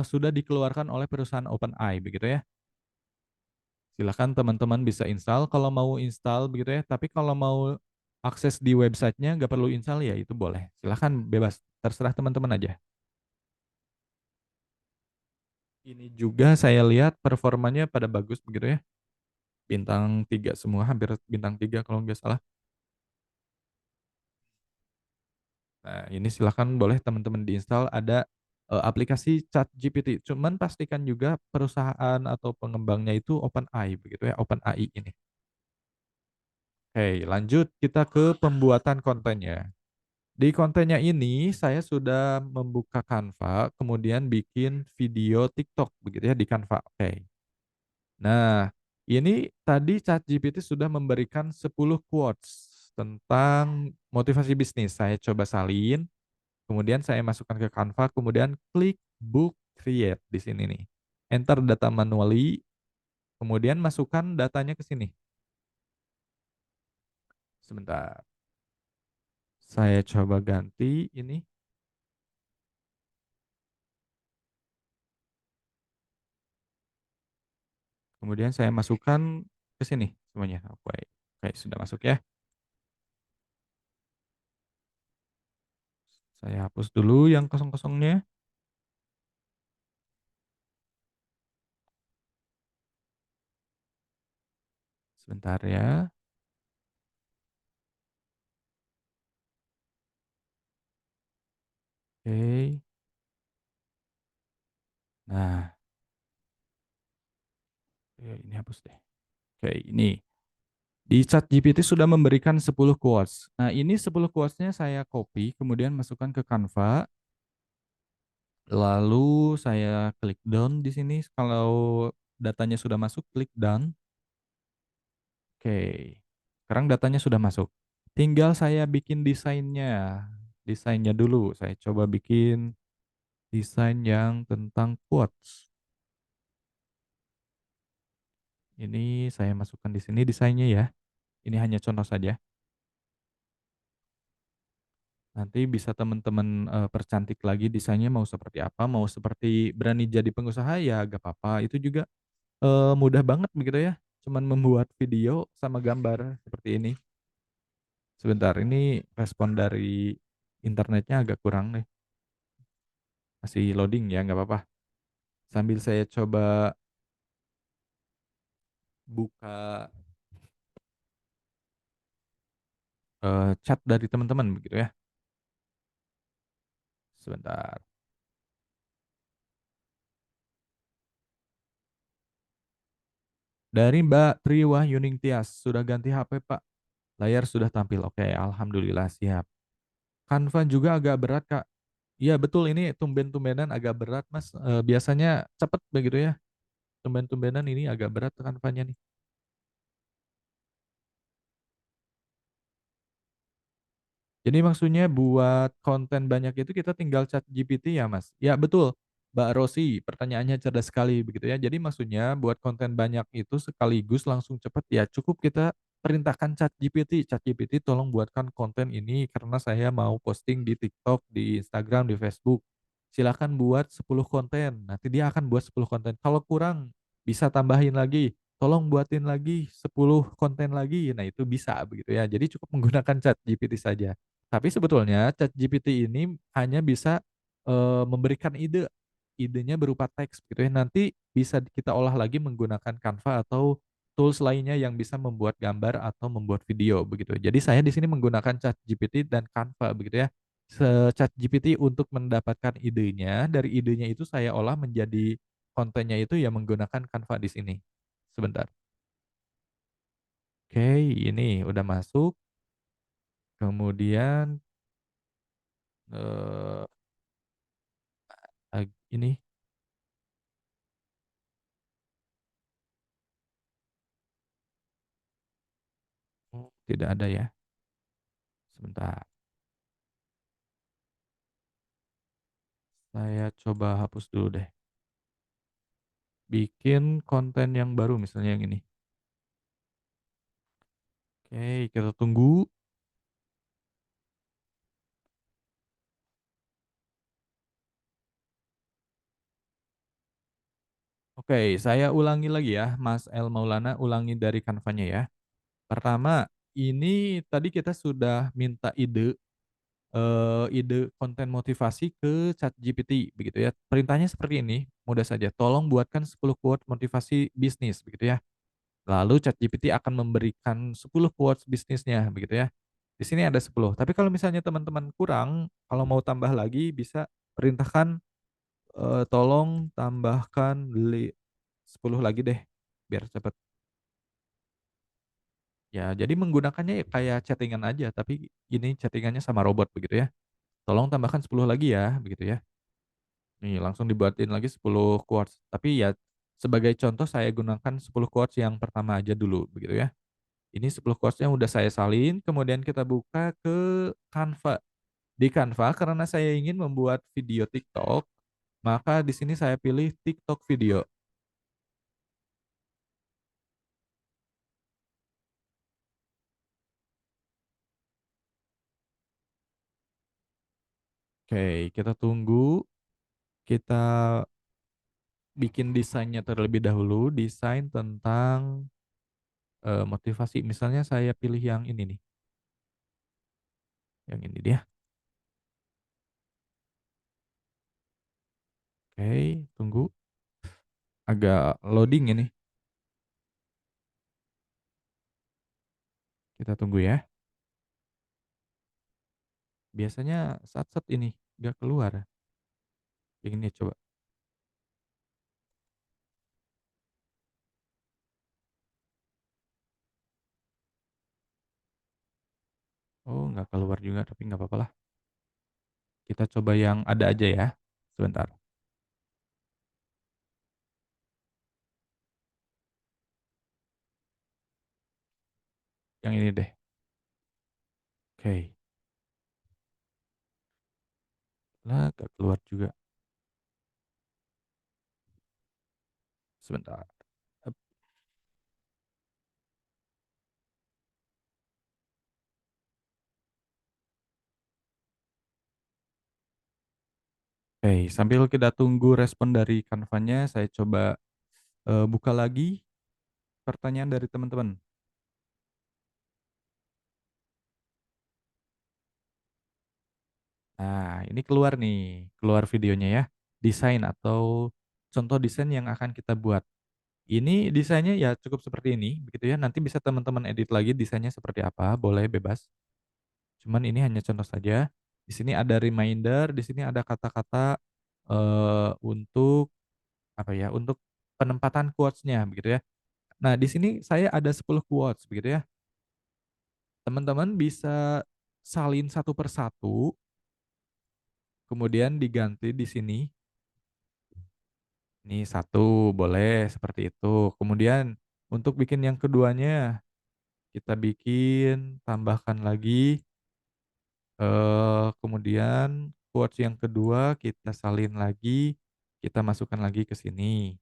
sudah dikeluarkan oleh perusahaan OpenAI begitu ya. Silahkan teman-teman bisa install kalau mau install begitu ya. Tapi kalau mau akses di websitenya nggak perlu install ya itu boleh. Silahkan bebas, terserah teman-teman aja. Ini juga saya lihat performanya pada bagus begitu ya. Bintang 3 semua, hampir bintang 3 kalau nggak salah. Nah, ini silahkan boleh teman-teman diinstal ada, aplikasi ChatGPT. Cuman pastikan juga perusahaan atau pengembangnya itu OpenAI begitu ya, OpenAI ini. Oke, lanjut kita ke pembuatan kontennya. Di kontennya ini saya sudah membuka Canva, kemudian bikin video TikTok begitu ya di Canva. Oke. Nah, ini tadi ChatGPT sudah memberikan 10 quotes tentang motivasi bisnis. Saya coba salin. Kemudian saya masukkan ke Canva, kemudian klik book create di sini nih. Enter data manually, kemudian masukkan datanya ke sini. Sebentar, saya coba ganti ini, kemudian saya masukkan ke sini semuanya. Oke, oke sudah masuk ya. Saya hapus dulu yang kosong-kosongnya. Sebentar ya. Oke. Nah, ini hapus deh. Oke, ini. Di ChatGPT sudah memberikan 10 quotes. Nah, ini 10 quotes-nya saya copy, kemudian masukkan ke Canva. Lalu saya klik done di sini. Kalau datanya sudah masuk, klik done. Oke. Sekarang datanya sudah masuk. Tinggal saya bikin desainnya. Desainnya dulu. Saya coba bikin desain yang tentang quotes. Ini saya masukkan di sini desainnya ya. Ini hanya contoh saja. Nanti bisa teman-teman percantik lagi desainnya mau seperti apa, mau seperti berani jadi pengusaha ya gak apa-apa. Itu juga mudah banget begitu ya, cuman membuat video sama gambar seperti ini. Sebentar, ini respon dari internetnya agak kurang nih, masih loading ya, nggak apa-apa. Sambil saya coba buka chat dari teman-teman begitu ya. Sebentar. Dari Mbak Triwahyuning Tias, "Sudah ganti HP, Pak. Layar sudah tampil." Oke, alhamdulillah siap. Canva juga agak berat, Kak. Iya betul, ini tumben-tumbenan agak berat, Mas, biasanya cepet begitu ya, tumben-tumbenan ini agak berat Canva-nya nih. Jadi maksudnya buat konten banyak itu kita tinggal ChatGPT ya, Mas? Ya betul, Mbak Rosi, pertanyaannya cerdas sekali begitu ya. Jadi maksudnya buat konten banyak itu sekaligus langsung cepet ya cukup kita perintahkan ChatGPT, "ChatGPT tolong buatkan konten ini karena saya mau posting di TikTok, di Instagram, di Facebook. Silakan buat 10 konten." Nanti dia akan buat 10 konten. Kalau kurang bisa tambahin lagi, "Tolong buatin lagi 10 konten lagi." Nah itu bisa begitu ya. Jadi cukup menggunakan ChatGPT saja. Tapi sebetulnya ChatGPT ini hanya bisa, memberikan ide, idenya berupa teks gitu ya, nanti bisa kita olah lagi menggunakan Canva atau tools lainnya yang bisa membuat gambar atau membuat video begitu. Jadi saya di sini menggunakan ChatGPT dan Canva begitu ya. ChatGPT untuk mendapatkan idenya, dari idenya itu saya olah menjadi kontennya itu ya menggunakan Canva di sini. Sebentar. Oke, ini udah masuk, kemudian, eee, ini. Oh, tidak ada ya? Sebentar, saya coba hapus dulu deh. Bikin konten yang baru misalnya yang ini. Oke, kita tunggu. Oke, saya ulangi lagi ya, Mas El Maulana, ulangi dari Canva-nya ya. Pertama, ini tadi kita sudah minta ide, ide konten motivasi ke ChatGPT begitu ya. Perintahnya seperti ini, mudah saja, "Tolong buatkan 10 quote motivasi bisnis," begitu ya. Lalu ChatGPT akan memberikan 10 quotes bisnisnya begitu ya. Di sini ada 10, tapi kalau misalnya teman-teman kurang, kalau mau tambah lagi bisa perintahkan, tolong tambahkan 10 lagi deh, biar cepet. Ya jadi menggunakannya ya kayak chatting-an aja, tapi ini chatting-annya sama robot begitu ya. "Tolong tambahkan 10 lagi ya," begitu ya. Nih langsung dibuatin lagi 10 quotes, tapi ya sebagai contoh saya gunakan 10 quotes yang pertama aja dulu begitu ya. Ini 10 quotes-nya udah saya salin, kemudian kita buka ke Canva. Di Canva karena saya ingin membuat video TikTok, maka di sini saya pilih TikTok video. Oke, kita tunggu, kita bikin desainnya terlebih dahulu, desain tentang, motivasi. Misalnya saya pilih yang ini nih, yang ini dia. Oke, tunggu, agak loading ini, kita tunggu ya. Biasanya sat-set ini, nggak keluar. Yang ini coba. Oh, nggak keluar juga, tapi nggak apa-apa lah. Kita coba yang ada aja ya, sebentar. Yang ini deh. Oke, lah nggak keluar juga, sebentar. Oke, sambil kita tunggu respon dari Canva-nya, saya coba, buka lagi pertanyaan dari teman-teman. Nah, ini keluar nih, keluar videonya ya, desain atau contoh desain yang akan kita buat. Ini desainnya ya cukup seperti ini, begitu ya. Nanti bisa teman-teman edit lagi desainnya seperti apa, boleh bebas. Cuman ini hanya contoh saja. Di sini ada reminder, di sini ada kata-kata, untuk apa ya, untuk penempatan quotes-nya begitu ya. Nah, di sini saya ada 10 quotes begitu ya. Teman-teman bisa salin satu per satu, kemudian diganti di sini. Ini satu, boleh seperti itu. Kemudian untuk bikin yang keduanya, kita bikin tambahkan lagi, kemudian quotes yang kedua kita salin lagi, kita masukkan lagi ke sini.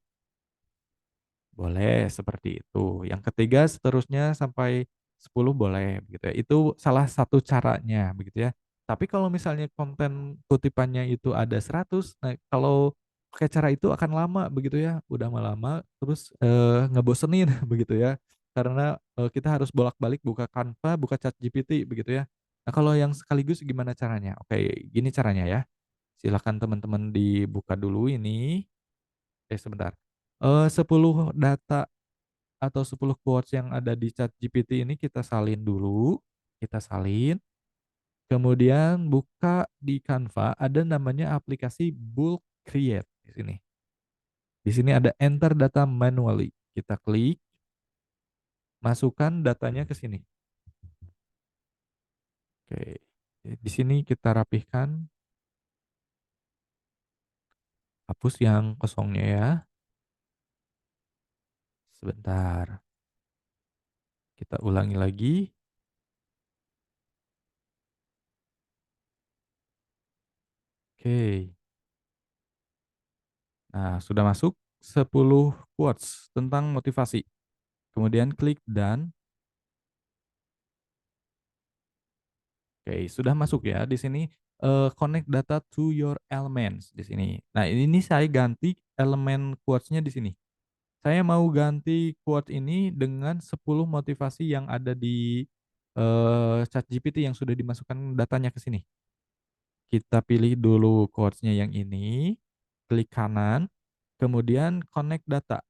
Boleh, seperti itu. Yang ketiga seterusnya sampai 10 boleh, begitu ya. Itu salah satu caranya, begitu ya. Tapi kalau misalnya konten kutipannya itu ada 100, nah kalau pakai cara itu akan lama, begitu ya. Udah mah lama, terus, ngebosenin, begitu ya. Karena, kita harus bolak-balik buka Canva, buka ChatGPT, begitu ya. Nah, kalau yang sekaligus gimana caranya? Oke, gini caranya ya. Silakan teman-teman dibuka dulu ini. Sebentar. 10 data atau 10 quotes yang ada di ChatGPT ini kita salin dulu, kita salin, kemudian buka di Canva ada namanya aplikasi Bulk Create di sini. Di sini ada enter data manually, kita klik, masukkan datanya ke sini. Oke, di sini kita rapihkan, hapus yang kosongnya ya. Sebentar, kita ulangi lagi. Oke. Nah, sudah masuk 10 quotes tentang motivasi. Kemudian klik done. Oke, sudah masuk ya di sini, connect data to your elements di sini. Nah, ini saya ganti elemen quotes-nya di sini. Saya mau ganti quote ini dengan 10 motivasi yang ada di, ChatGPT yang sudah dimasukkan datanya ke sini. Kita pilih dulu quotes-nya yang ini, klik kanan, kemudian connect data,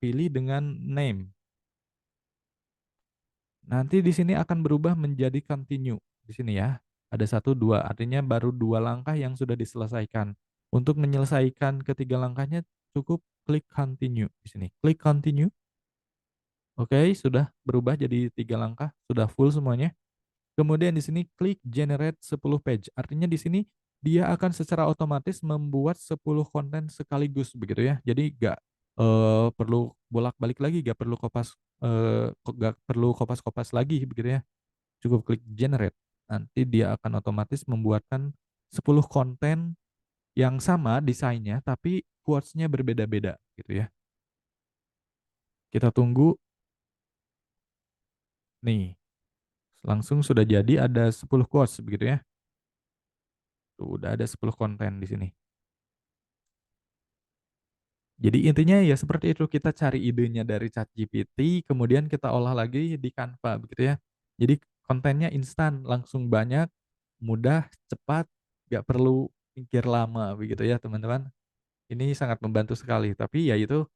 pilih dengan name. Nanti di sini akan berubah menjadi continue, di sini ya. Ada satu 2 artinya baru 2 langkah yang sudah diselesaikan. Untuk menyelesaikan ketiga langkahnya cukup klik continue di sini. Klik continue, oke sudah berubah jadi 3 langkah, sudah full semuanya. Kemudian di sini klik generate 10 page, artinya di sini dia akan secara otomatis membuat 10 konten sekaligus begitu ya. Jadi nggak, perlu bolak-balik lagi, nggak perlu kopas-kopas lagi begitu ya. Cukup klik generate, nanti dia akan otomatis membuatkan 10 konten yang sama desainnya, tapi quotes-nya berbeda-beda gitu ya. Kita tunggu, nih langsung sudah jadi ada 10 quotes begitu ya. Tuh udah ada 10 konten di sini. Jadi intinya ya seperti itu, kita cari idenya dari ChatGPT, kemudian kita olah lagi di Canva begitu ya. Jadi kontennya instan, langsung banyak, mudah, cepat, nggak perlu mikir lama begitu ya teman-teman. Ini sangat membantu sekali, tapi ya itu,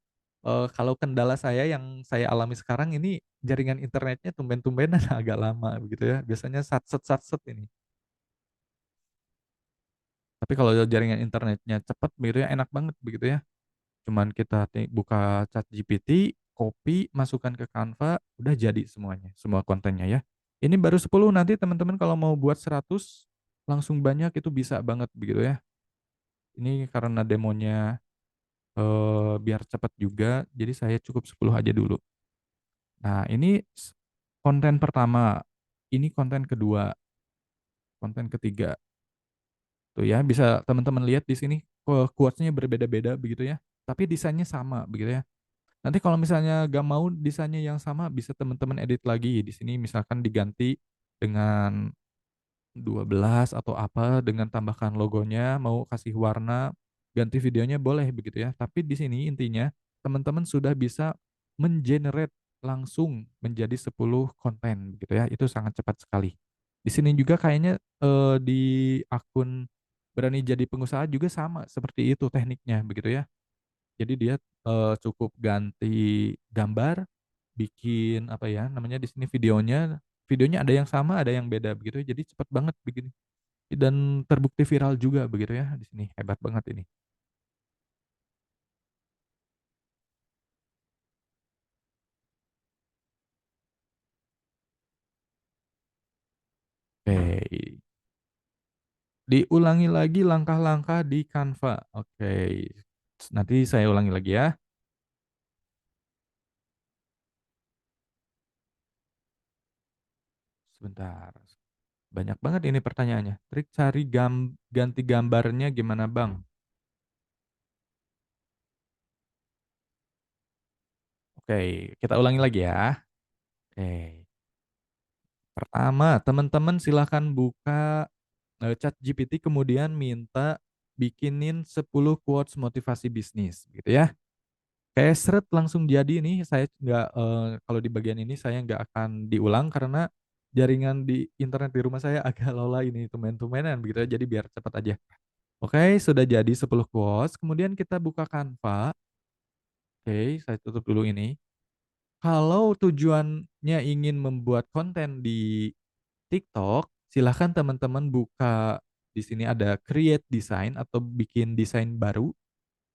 kalau kendala saya yang saya alami sekarang ini jaringan internetnya tumben-tumbenan agak lama begitu ya, biasanya satset ini. Tapi kalau jaringan internetnya cepat begitu ya, enak banget begitu ya. Cuman kita buka ChatGPT, copy, masukkan ke Canva, udah jadi semuanya, semua kontennya ya. Ini baru 10, nanti teman-teman kalau mau buat 100 langsung banyak itu bisa banget begitu ya. Ini karena demonya, biar cepat juga, jadi saya cukup 10 aja dulu. Nah ini konten pertama, ini konten kedua, konten ketiga, tuh ya bisa teman-teman lihat di sini, quotes-nya berbeda-beda begitu ya, tapi desainnya sama begitu ya. Nanti kalau misalnya gak mau desainnya yang sama, bisa teman-teman edit lagi. Di sini misalkan diganti dengan 12 atau apa, dengan tambahkan logonya, mau kasih warna, ganti videonya boleh begitu ya. Tapi di sini intinya teman-teman sudah bisa men-generate langsung menjadi 10 konten begitu ya. Itu sangat cepat sekali. Di sini juga kayaknya, di akun Berani Jadi Pengusaha juga sama seperti itu tekniknya begitu ya. Jadi dia cukup ganti gambar, bikin apa ya namanya di sini videonya, videonya ada yang sama, ada yang beda begitu. Jadi cepet banget bikin dan terbukti viral juga begitu ya di sini. Hebat banget ini. Oke. Diulangi lagi langkah-langkah di Canva. Oke. Nanti saya ulangi lagi ya. Sebentar. Banyak banget ini pertanyaannya. Trik cari ganti gambarnya gimana, Bang? Oke, kita ulangi lagi ya. Oke. Pertama, teman-teman silahkan buka ChatGPT kemudian minta bikinin 10 quotes motivasi bisnis gitu ya. Kayak seret langsung jadi nih, saya nggak, kalau di bagian ini saya nggak akan diulang karena jaringan di internet di rumah saya agak lola ini tumen-tumenan begitu ya, jadi biar cepat aja. Oke, sudah jadi 10 quotes, kemudian kita buka Canva. Oke, saya tutup dulu ini. Kalau tujuannya ingin membuat konten di TikTok, silahkan teman-teman buka di sini ada create design atau bikin desain baru,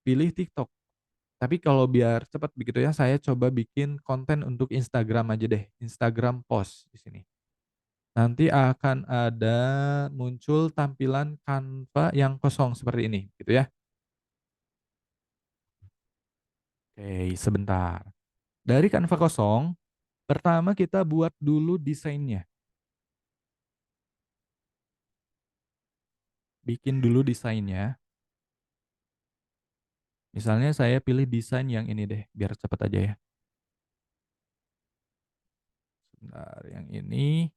pilih TikTok. Tapi kalau biar cepat begitu ya, saya coba bikin konten untuk Instagram aja deh, Instagram post di sini. Nanti akan ada muncul tampilan Canva yang kosong seperti ini, gitu ya. Oke, sebentar. Dari Canva kosong, pertama kita buat dulu desainnya. Bikin dulu desainnya. Misalnya saya pilih desain yang ini deh, biar cepat aja ya. Sebentar, yang ini.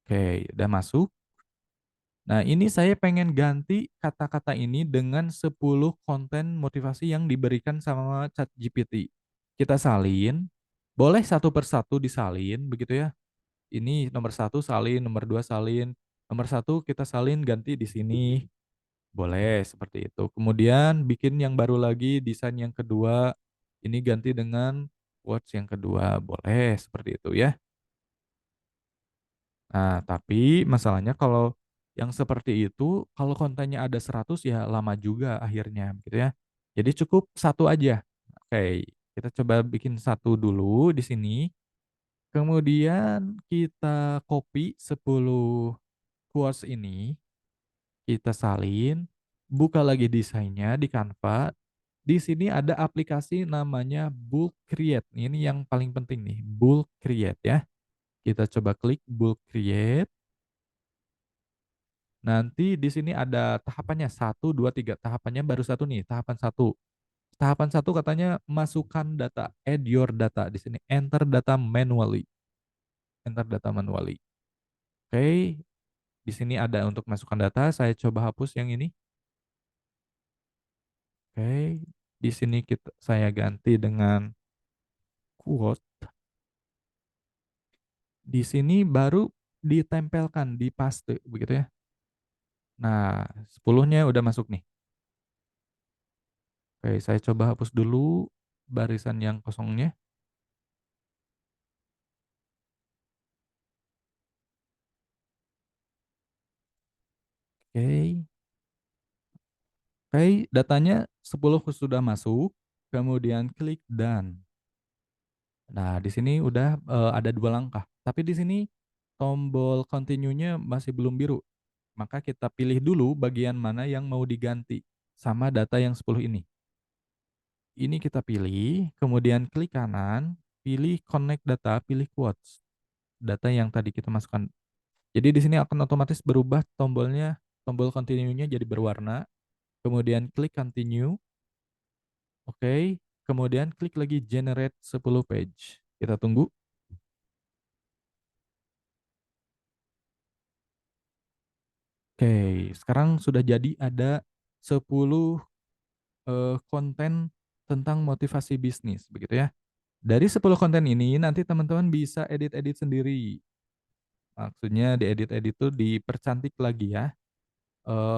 Oke, udah masuk. Nah, ini saya pengen ganti kata-kata ini dengan 10 konten motivasi yang diberikan sama ChatGPT. Kita salin, boleh satu persatu disalin begitu ya. Ini nomor satu salin, nomor 2 salin, nomor satu kita salin ganti di sini, boleh seperti itu. Kemudian bikin yang baru lagi desain yang kedua, ini ganti dengan quotes yang kedua, boleh seperti itu ya. Nah, tapi masalahnya kalau yang seperti itu, kalau kontennya ada 100 ya lama juga akhirnya gitu ya. Jadi cukup satu aja. Oke, kita coba bikin satu dulu di sini. Kemudian kita copy 10 quotes ini, kita salin, buka lagi desainnya di Canva. Di sini ada aplikasi namanya Bulk Create. Ini yang paling penting nih, Bulk Create ya. Kita coba klik Bulk Create. Nanti di sini ada tahapannya satu 2 3 tahapannya baru satu nih, tahapan satu. Tahapan satu katanya masukkan data, add your data di sini, enter data manually. Oke, di sini ada untuk masukkan data, saya coba hapus yang ini. Oke, di sini saya ganti dengan quote. Di sini baru ditempelkan, dipaste begitu ya. Nah, 10-nya udah masuk nih. Oke, saya coba hapus dulu barisan yang kosongnya. Oke. Oke, datanya 10 sudah masuk, kemudian klik done. Nah, di sini udah, ada 2 langkah, tapi di sini tombol continue-nya masih belum biru. Maka kita pilih dulu bagian mana yang mau diganti sama data yang 10 ini. Ini kita pilih, kemudian klik kanan, pilih connect data, pilih quotes, data yang tadi kita masukkan. Jadi di sini akan otomatis berubah tombolnya, tombol continue-nya jadi berwarna, kemudian klik continue. Oke, kemudian klik lagi generate 10 page. Kita tunggu. Oke, sekarang sudah jadi ada 10 konten tentang motivasi bisnis, begitu ya. Dari 10 konten ini nanti teman-teman bisa edit-edit sendiri. Maksudnya diedit-edit tuh dipercantik lagi ya,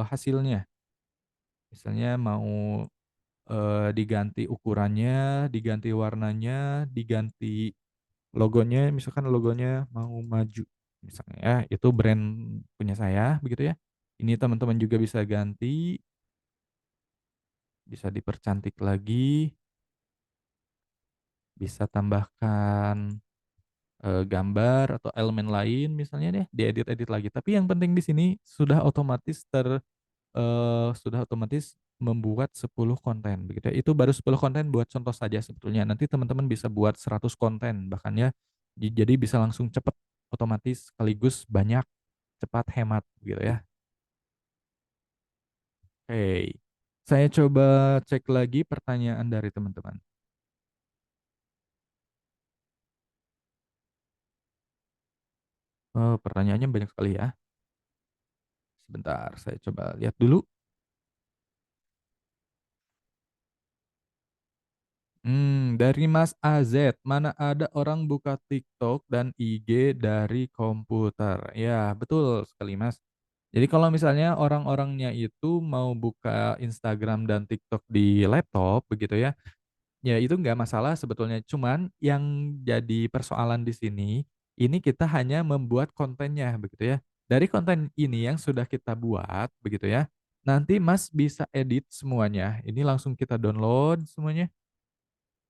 hasilnya. Misalnya mau, diganti ukurannya, diganti warnanya, diganti logonya, misalkan logonya mau maju, misalnya ya, itu brand punya saya begitu ya. Ini teman-teman juga bisa ganti, bisa dipercantik lagi, bisa tambahkan, gambar atau elemen lain misalnya deh, diedit-edit lagi. Tapi yang penting di sini sudah otomatis membuat 10 konten begitu ya. Itu baru 10 konten buat contoh saja sebetulnya. Nanti teman-teman bisa buat 100 konten bahkan ya. Jadi bisa langsung cepet, otomatis, sekaligus banyak, cepat, hemat gitu ya. Oke. Saya coba cek lagi pertanyaan dari teman-teman. Oh, pertanyaannya banyak sekali ya. Sebentar, saya coba lihat dulu. Dari Mas AZ, mana ada orang buka TikTok dan IG dari komputer? Ya, betul sekali Mas. Jadi kalau misalnya orang-orangnya itu mau buka Instagram dan TikTok di laptop begitu ya, ya itu nggak masalah sebetulnya. Cuman yang jadi persoalan di sini, ini kita hanya membuat kontennya begitu ya. Dari konten ini yang sudah kita buat begitu ya, nanti Mas bisa edit semuanya. Ini langsung kita download semuanya,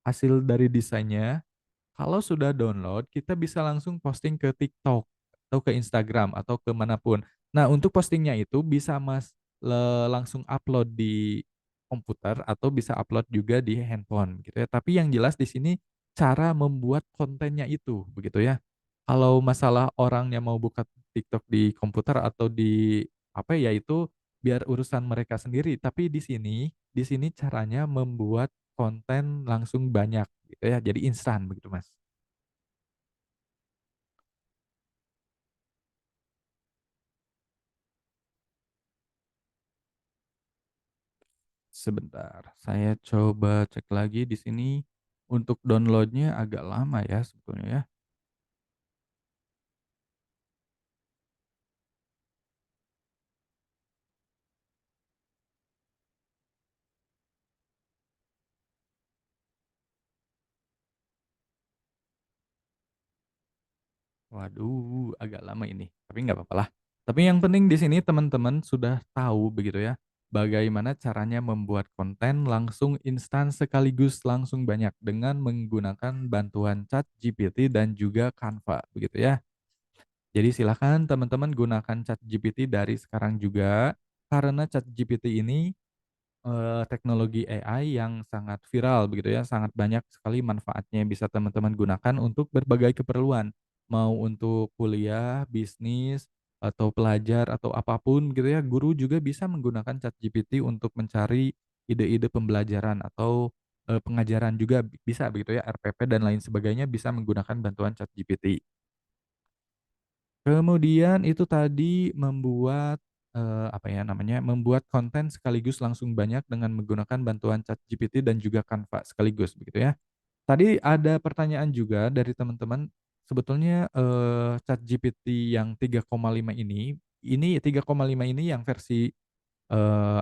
hasil dari desainnya. Kalau sudah download, kita bisa langsung posting ke TikTok atau ke Instagram atau ke manapun. Nah, untuk postingnya itu bisa Mas langsung upload di komputer atau bisa upload juga di handphone gitu ya. Tapi yang jelas di sini cara membuat kontennya itu, begitu ya. Kalau masalah orangnya mau buka TikTok di komputer atau di apa ya, itu biar urusan mereka sendiri. Tapi di sini caranya membuat konten langsung banyak gitu ya, jadi instan begitu, Mas. Sebentar, saya coba cek lagi di sini. Untuk download-nya agak lama ya sebetulnya ya. Waduh, agak lama ini, tapi nggak apa-apa lah. Tapi yang penting di sini teman-teman sudah tahu begitu ya, bagaimana caranya membuat konten langsung instan sekaligus langsung banyak dengan menggunakan bantuan ChatGPT dan juga Canva begitu ya. Jadi silakan teman-teman gunakan ChatGPT dari sekarang juga, karena ChatGPT ini teknologi AI yang sangat viral begitu ya, sangat banyak sekali manfaatnya yang bisa teman-teman gunakan untuk berbagai keperluan. Mau untuk kuliah, bisnis, atau pelajar, atau apapun gitu ya, guru juga bisa menggunakan ChatGPT untuk mencari ide-ide pembelajaran atau, pengajaran juga bisa begitu ya, RPP dan lain sebagainya bisa menggunakan bantuan ChatGPT. Kemudian itu tadi membuat, apa ya namanya, membuat konten sekaligus langsung banyak dengan menggunakan bantuan ChatGPT dan juga Canva sekaligus begitu ya. Tadi ada pertanyaan juga dari teman-teman, sebetulnya, ChatGPT yang 3,5 ini 3,5 ini yang versi,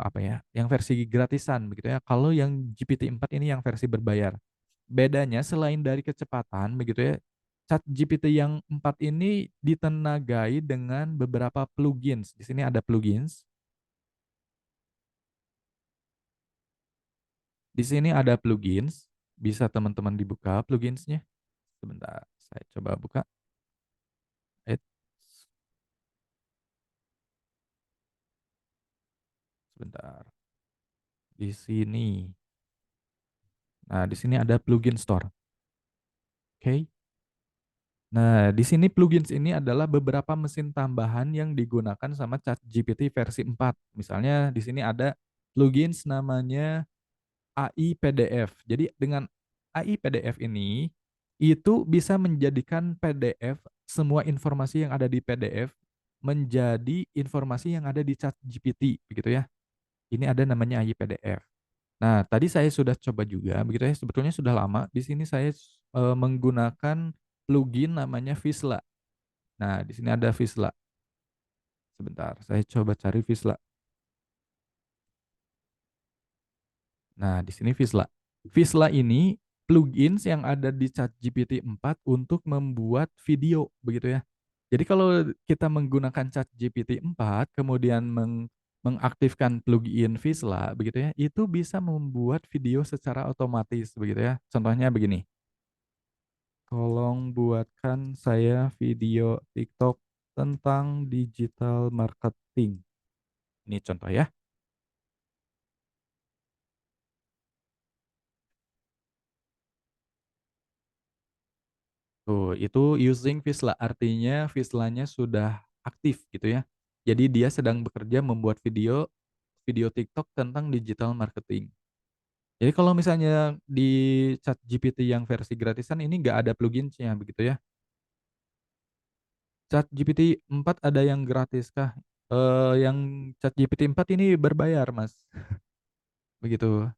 apa ya, yang versi gratisan begitu ya. Kalau yang GPT-4 ini yang versi berbayar. Bedanya selain dari kecepatan begitu ya, ChatGPT yang 4 ini ditenagai dengan beberapa plugins. Di sini ada plugins, di sini ada plugins, bisa teman-teman dibuka pluginsnya. Sebentar, saya coba buka. Eits, sebentar. Di sini. Nah, di sini ada plugin store, oke. Nah, di sini plugins ini adalah beberapa mesin tambahan yang digunakan sama ChatGPT versi 4. Misalnya di sini ada plugins namanya AI PDF. Jadi dengan AI PDF ini, itu bisa menjadikan PDF, semua informasi yang ada di PDF menjadi informasi yang ada di ChatGPT begitu ya. Ini ada namanya AI PDF. Nah, tadi saya sudah coba juga begitu ya, sebetulnya sudah lama di sini saya menggunakan plugin namanya Visla. Nah, di sini ada Visla. Sebentar, saya coba cari Visla. Nah, di sini Visla. Visla ini plugins yang ada di ChatGPT 4 untuk membuat video begitu ya. Jadi kalau kita menggunakan ChatGPT 4 kemudian mengaktifkan plugin Visla begitu ya, itu bisa membuat video secara otomatis begitu ya. Contohnya begini. Tolong buatkan saya video TikTok tentang digital marketing. Ini contoh ya. Tuh, itu using Visla, artinya Vislanya sudah aktif gitu ya. Jadi dia sedang bekerja membuat video video TikTok tentang digital marketing. Jadi kalau misalnya di ChatGPT yang versi gratisan ini nggak ada pluginsnya begitu ya. ChatGPT 4 ada yang gratis kah? Yang ChatGPT 4 ini berbayar, Mas, begitu.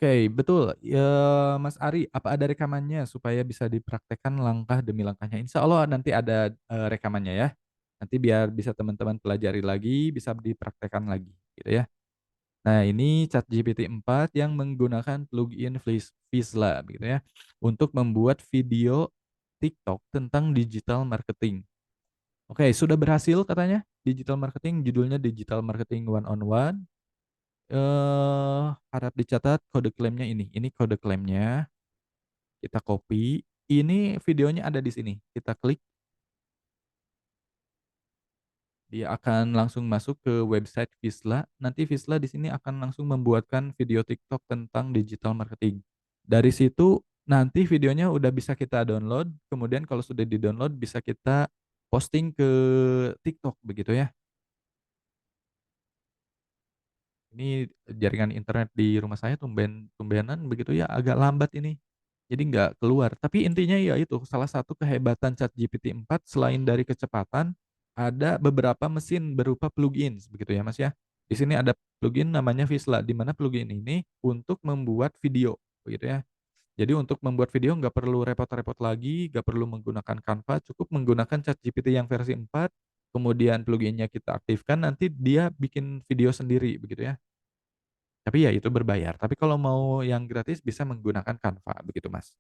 Oke, betul. Ya, Mas Ari, apa ada rekamannya supaya bisa dipraktekkan langkah demi langkahnya? Insya Allah nanti ada rekamannya ya. Nanti biar bisa teman-teman pelajari lagi, bisa dipraktekkan lagi, gitu ya. Nah, ini ChatGPT 4 yang menggunakan plugin Visla, gitu ya, untuk membuat video TikTok tentang digital marketing. Oke, sudah berhasil katanya. Digital marketing, judulnya Digital Marketing One on One. Harap dicatat kode klaimnya ini. Ini kode klaimnya, kita copy. Ini videonya ada di sini. Kita klik, dia akan langsung masuk ke website Visla. Nanti Visla di sini akan langsung membuatkan video TikTok tentang digital marketing. Dari situ nanti videonya udah bisa kita download. Kemudian kalau sudah di-download bisa kita posting ke TikTok begitu ya. Ini jaringan internet di rumah saya tumbenan begitu ya, agak lambat ini. Jadi nggak keluar. Tapi intinya ya itu, salah satu kehebatan ChatGPT 4 selain dari kecepatan, ada beberapa mesin berupa plugins begitu ya Mas ya. Di sini ada plugin namanya Visla, di mana plugin ini untuk membuat video begitu ya. Jadi untuk membuat video nggak perlu repot-repot lagi, nggak perlu menggunakan Canva, cukup menggunakan ChatGPT yang versi 4, kemudian pluginnya kita aktifkan, nanti dia bikin video sendiri begitu ya. Tapi ya itu berbayar, tapi kalau mau yang gratis bisa menggunakan Canva begitu, Mas.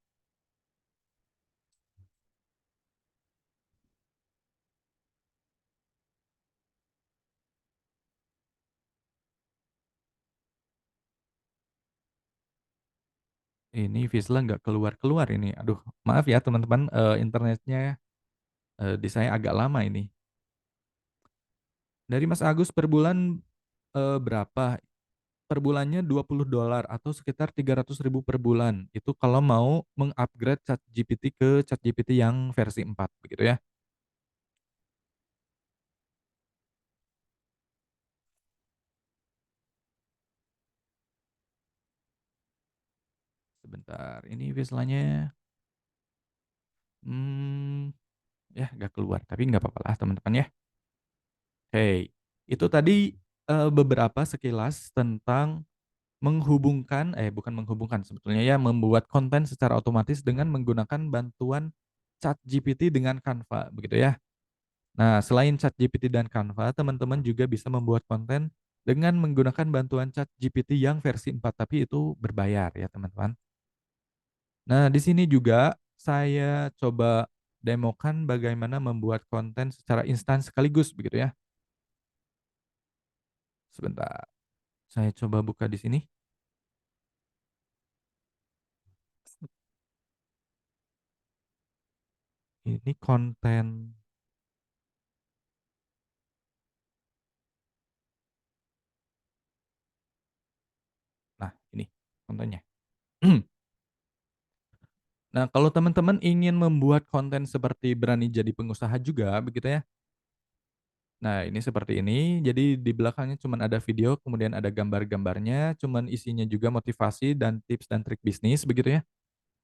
Ini Vizsla nggak keluar-keluar ini, aduh maaf ya teman-teman, internetnya, di saya agak lama ini. Dari Mas Agus per bulan, berapa? Per bulannya $20 atau sekitar 300.000 per bulan, itu kalau mau meng-upgrade ChatGPT ke ChatGPT yang versi 4 begitu ya. Sebentar, ini Vizslanya, mmm, ya nggak keluar, tapi nggak apa-apa lah teman-teman ya. Oke, itu tadi, beberapa sekilas tentang bukan menghubungkan sebetulnya ya, membuat konten secara otomatis dengan menggunakan bantuan ChatGPT dengan Canva, begitu ya. Nah, selain ChatGPT dan Canva, teman-teman juga bisa membuat konten dengan menggunakan bantuan ChatGPT yang versi 4, tapi itu berbayar ya, teman-teman. Nah, di sini juga saya coba demokan bagaimana membuat konten secara instan sekaligus, begitu ya. Sebentar, saya coba buka di sini. Ini konten. Nah, ini kontennya. Nah, kalau teman-teman ingin membuat konten seperti berani jadi pengusaha juga, begitu ya. Nah, ini seperti ini. Jadi di belakangnya cuman ada video, kemudian ada gambar-gambarnya, cuman isinya juga motivasi dan tips dan trik bisnis, begitu ya.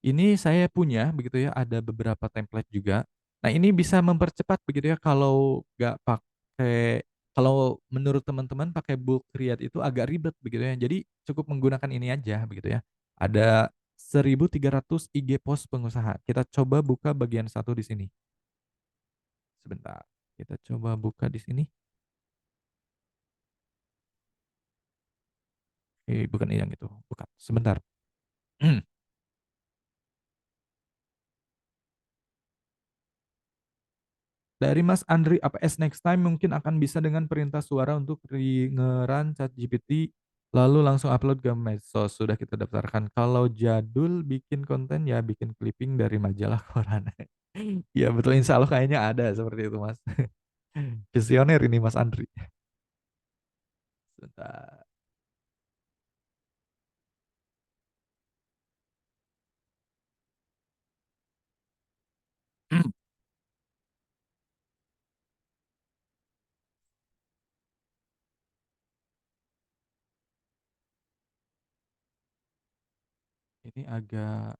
Ini saya punya, begitu ya, ada beberapa template juga. Nah, ini bisa mempercepat, begitu ya, kalau nggak pakai, kalau menurut teman-teman pakai bulk create itu agak ribet, begitu ya. Jadi cukup menggunakan ini aja, begitu ya. Ada 1.300 IG post pengusaha. Kita coba buka bagian satu di sini. Sebentar. Kita coba buka di sini. Bukan yang itu. Bukan. Sebentar. Dari Mas Andri, apa S next time mungkin akan bisa dengan perintah suara untuk nge-run ChatGPT lalu langsung upload ke medsos. Sudah kita daftarkan. Kalau jadul bikin konten ya bikin clipping dari majalah koran. Iya betul, insya Allah kayaknya ada seperti itu Mas. Visioner ini Mas Andri. Sebentar. Ini agak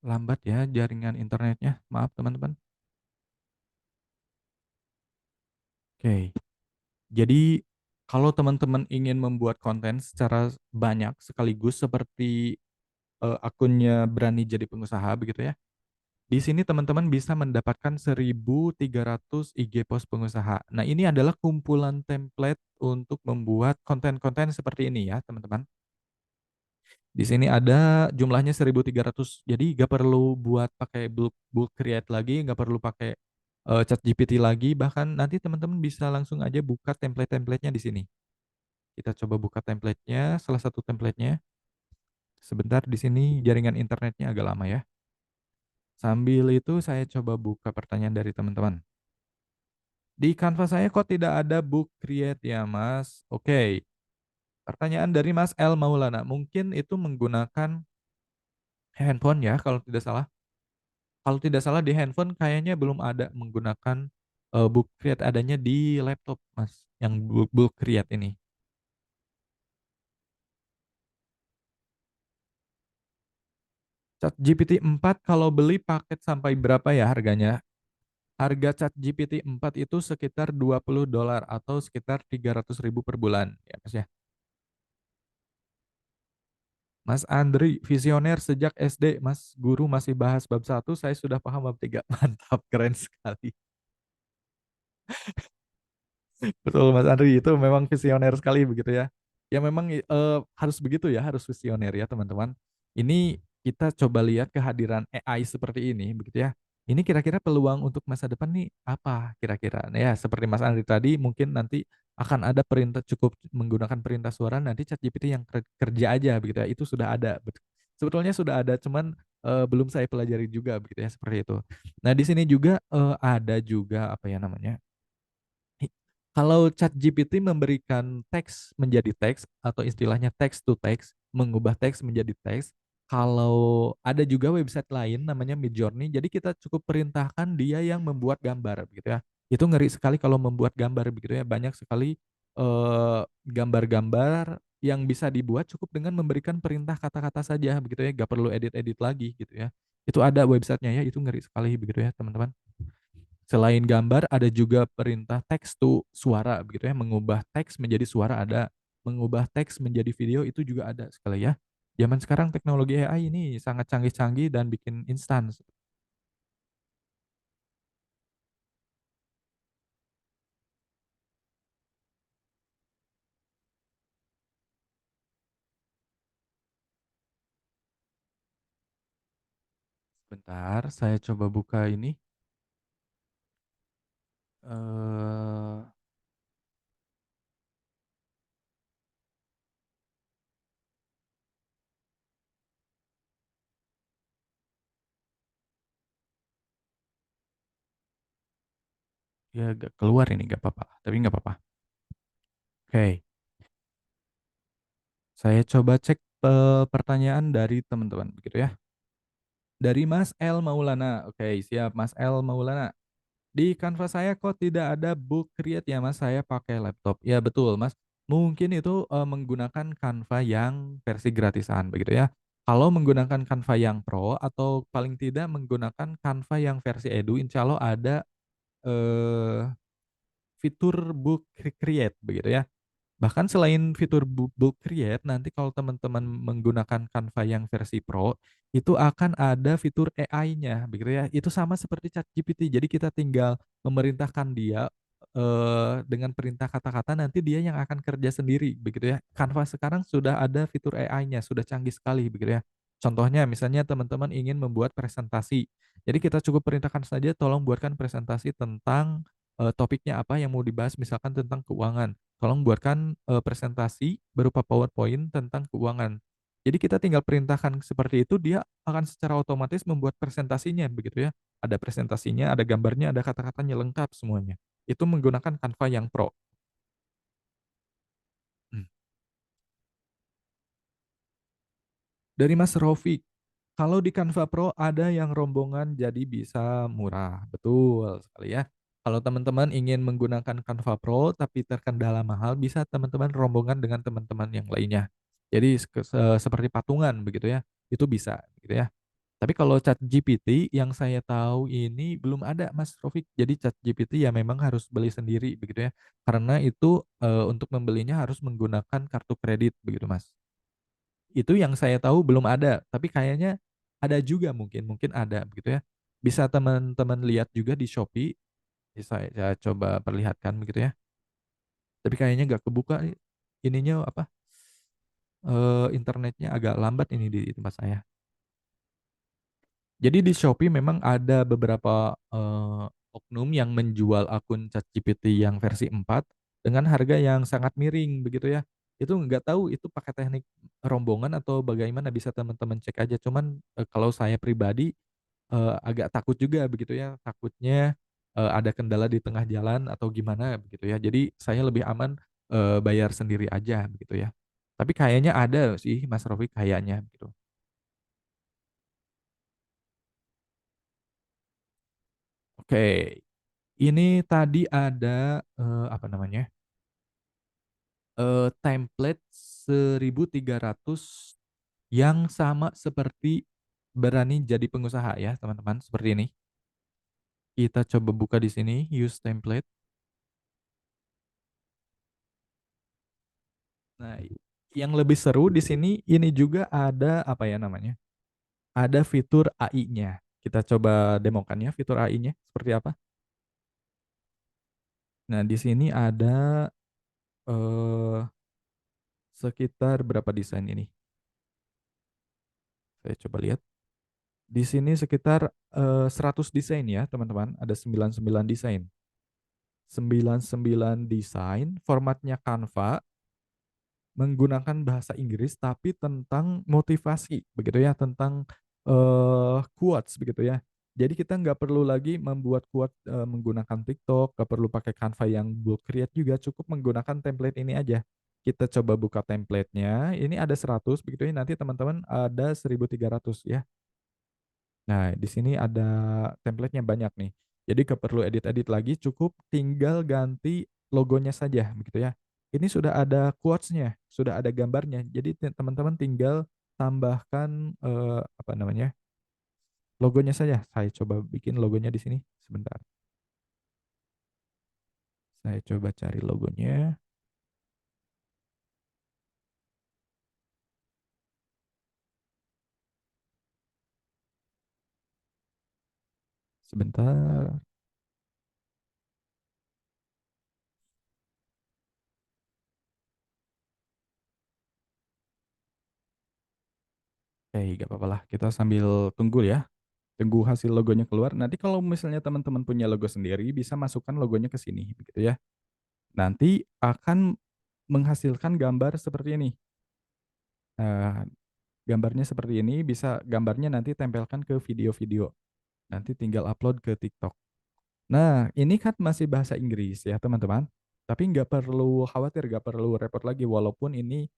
lambat ya jaringan internetnya. Maaf teman-teman. Oke. Jadi kalau teman-teman ingin membuat konten secara banyak sekaligus seperti akunnya berani jadi pengusaha begitu ya. Di sini teman-teman bisa mendapatkan 1.300 IG post pengusaha. Nah, ini adalah kumpulan template untuk membuat konten-konten seperti ini ya, teman-teman. Di sini ada jumlahnya 1.300. Jadi nggak perlu buat pakai bulk bulk create lagi, nggak perlu pakai ChatGPT lagi, bahkan nanti teman-teman bisa langsung aja buka template-templatenya di sini. Kita coba buka templatenya, salah satu templatenya. Sebentar di sini jaringan internetnya agak lama ya. Sambil itu saya coba buka pertanyaan dari teman-teman. Di Canva saya kok tidak ada book create ya Mas? Oke. Pertanyaan dari Mas L Maulana. Mungkin itu menggunakan handphone ya kalau tidak salah. Kalau tidak salah di handphone kayaknya belum ada menggunakan book create, adanya di laptop Mas yang book create ini. ChatGPT 4 kalau beli paket sampai berapa ya harganya? Harga ChatGPT 4 itu sekitar $20 atau sekitar 300.000 per bulan ya Mas ya. Mas Andri, visioner sejak SD, Mas guru masih bahas bab satu, saya sudah paham bab 3. Mantap, keren sekali. Betul Mas Andri, itu memang visioner sekali begitu ya. Ya memang harus begitu ya, harus visioner ya teman-teman. Ini kita coba lihat kehadiran AI seperti ini begitu ya. Ini kira-kira peluang untuk masa depan nih apa kira-kira? Nah, ya seperti Mas Andri tadi mungkin nanti akan ada perintah, cukup menggunakan perintah suara, nanti ChatGPT yang kerja aja begitu ya. Itu sudah ada. Sebetulnya sudah ada, cuman belum saya pelajari juga begitu ya, seperti itu. Nah, di sini juga ada juga apa ya namanya? Kalau ChatGPT memberikan teks menjadi teks atau istilahnya text to text, mengubah teks menjadi teks. Kalau ada juga website lain namanya Midjourney, jadi kita cukup perintahkan dia yang membuat gambar begitu ya. Itu ngeri sekali kalau membuat gambar begitu ya. Banyak sekali gambar-gambar yang bisa dibuat cukup dengan memberikan perintah kata-kata saja begitu ya, nggak perlu edit-edit lagi gitu ya. Itu ada websitenya ya, itu ngeri sekali begitu ya teman-teman. Selain gambar ada juga perintah text to suara begitu ya, mengubah teks menjadi suara ada, mengubah teks menjadi video itu juga ada sekali ya. Zaman sekarang teknologi AI ini sangat canggih-canggih dan bikin instan. Bentar, saya coba buka ini. eh Ya agak keluar ini, nggak apa-apa, tapi nggak apa-apa. Oke, saya coba cek pertanyaan dari teman-teman begitu ya. Dari Mas L Maulana. Oke, siap Mas L Maulana. Di Canva saya kok tidak ada book create ya Mas, saya pakai laptop. Ya betul Mas, mungkin itu menggunakan Canva yang versi gratisan begitu ya. Kalau menggunakan Canva yang Pro atau paling tidak menggunakan Canva yang versi Edu, insya Allah ada fitur book create begitu ya. Bahkan selain fitur bulk create, nanti kalau teman-teman menggunakan Canva yang versi Pro, itu akan ada fitur AI-nya, begitu ya. Itu sama seperti ChatGPT. Jadi kita tinggal memerintahkan dia dengan perintah kata-kata, nanti dia yang akan kerja sendiri, begitu ya. Canva sekarang sudah ada fitur AI-nya, sudah canggih sekali, begitu ya. Contohnya, misalnya teman-teman ingin membuat presentasi. Jadi kita cukup perintahkan saja, tolong buatkan presentasi tentang topiknya apa yang mau dibahas, misalkan tentang keuangan. Tolong buatkan, presentasi berupa PowerPoint tentang keuangan. Jadi kita tinggal perintahkan seperti itu, dia akan secara otomatis membuat presentasinya begitu ya. Ada presentasinya, ada gambarnya, ada kata-katanya, lengkap semuanya. Itu menggunakan Canva yang Pro. Mmm. Dari Mas Rofik, kalau di Canva Pro ada yang rombongan jadi bisa murah, betul sekali ya. Kalau teman-teman ingin menggunakan Canva Pro tapi terkendala mahal, bisa teman-teman rombongan dengan teman-teman yang lainnya. Jadi seperti patungan begitu ya, itu bisa gitu ya. Tapi kalau ChatGPT yang saya tahu ini belum ada Mas Rofik. Jadi ChatGPT ya memang harus beli sendiri begitu ya. Karena itu, untuk membelinya harus menggunakan kartu kredit begitu Mas. Itu yang saya tahu belum ada, tapi kayaknya ada juga mungkin ada begitu ya. Bisa teman-teman lihat juga di Shopee, bisa saya coba perlihatkan begitu ya. Tapi kayaknya nggak kebuka nih, ininya apa, internetnya agak lambat ini di tempat saya. Jadi di Shopee memang ada beberapa, oknum yang menjual akun ChatGPT yang versi 4 dengan harga yang sangat miring begitu ya. Itu nggak tahu itu pakai teknik rombongan atau bagaimana, bisa teman-teman cek aja. Cuman, kalau saya pribadi, agak takut juga begitu ya, takutnya, ada kendala di tengah jalan atau gimana begitu ya. Jadi saya lebih aman, bayar sendiri aja begitu ya. Tapi kayaknya ada sih Mas Rofik, kayaknya gitu. Oke. Ini tadi ada, apa namanya, template 1.300 yang sama seperti berani jadi pengusaha ya, teman-teman, seperti ini. Kita coba buka di sini, use template. Nah, yang lebih seru di sini, ini juga ada, apa ya namanya, ada fitur AI-nya. Kita coba demokan ya fitur AI-nya seperti apa. Nah, di sini ada, eee, sekitar berapa desain ini, saya coba lihat. Di sini sekitar, 100 desain ya teman-teman, ada 99 desain. 99 desain, formatnya Canva, menggunakan bahasa Inggris tapi tentang motivasi begitu ya, tentang, quotes begitu ya. Jadi kita nggak perlu lagi membuat quote, menggunakan TikTok, nggak perlu pakai Canva yang build create juga, cukup menggunakan template ini aja. Kita coba buka template-nya, ini ada 100 begitu ya, nanti teman-teman ada 1.300 ya. Nah, di sini ada template-nya banyak nih. Jadi nggak perlu edit-edit lagi, cukup tinggal ganti logonya saja begitu ya. Ini sudah ada quotes-nya, sudah ada gambarnya. Jadi teman-teman tinggal tambahkan, apa namanya, logonya saja. Saya coba bikin logonya di sini, sebentar. Saya coba cari logonya, sebentar. Oke, nggak apa-apa lah, kita sambil tunggu ya. Tunggu hasil logonya keluar. Nanti kalau misalnya teman-teman punya logo sendiri, bisa masukkan logonya ke sini, begitu ya. Nanti akan menghasilkan gambar seperti ini. Nah, gambarnya seperti ini, bisa gambarnya nanti tempelkan ke video-video. Nanti tinggal upload ke TikTok. Nah, ini kan masih bahasa Inggris ya, teman-teman. Tapi nggak perlu khawatir, nggak perlu repot lagi walaupun ini,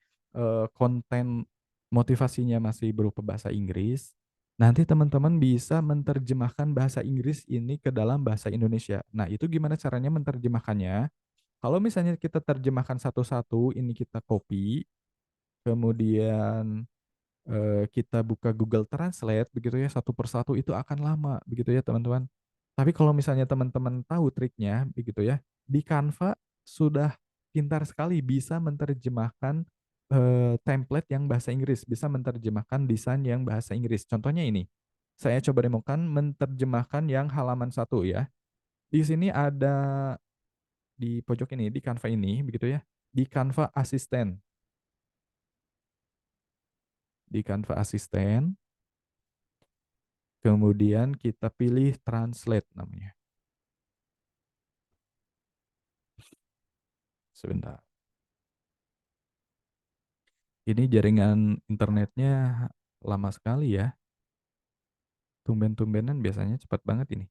konten motivasinya masih berupa bahasa Inggris. Nanti teman-teman bisa menerjemahkan bahasa Inggris ini ke dalam bahasa Indonesia. Nah, itu gimana caranya menerjemahkannya? Kalau misalnya kita terjemahkan satu-satu, ini kita copy, kemudian, kita buka Google Translate begitu ya, satu persatu itu akan lama begitu ya teman-teman. Tapi kalau misalnya teman-teman tahu triknya begitu ya, di Canva sudah pintar sekali bisa menerjemahkan template yang bahasa Inggris, bisa menerjemahkan desain yang bahasa Inggris. Contohnya ini, saya coba demokan menerjemahkan yang halaman satu ya. Di sini ada di pojok ini, di Canva ini, begitu ya. Di Canva Assistant. Di Canva Assistant, kemudian kita pilih Translate namanya. Sebentar. Ini jaringan internetnya lama sekali ya. Tumben-tumbenan biasanya cepat banget ini.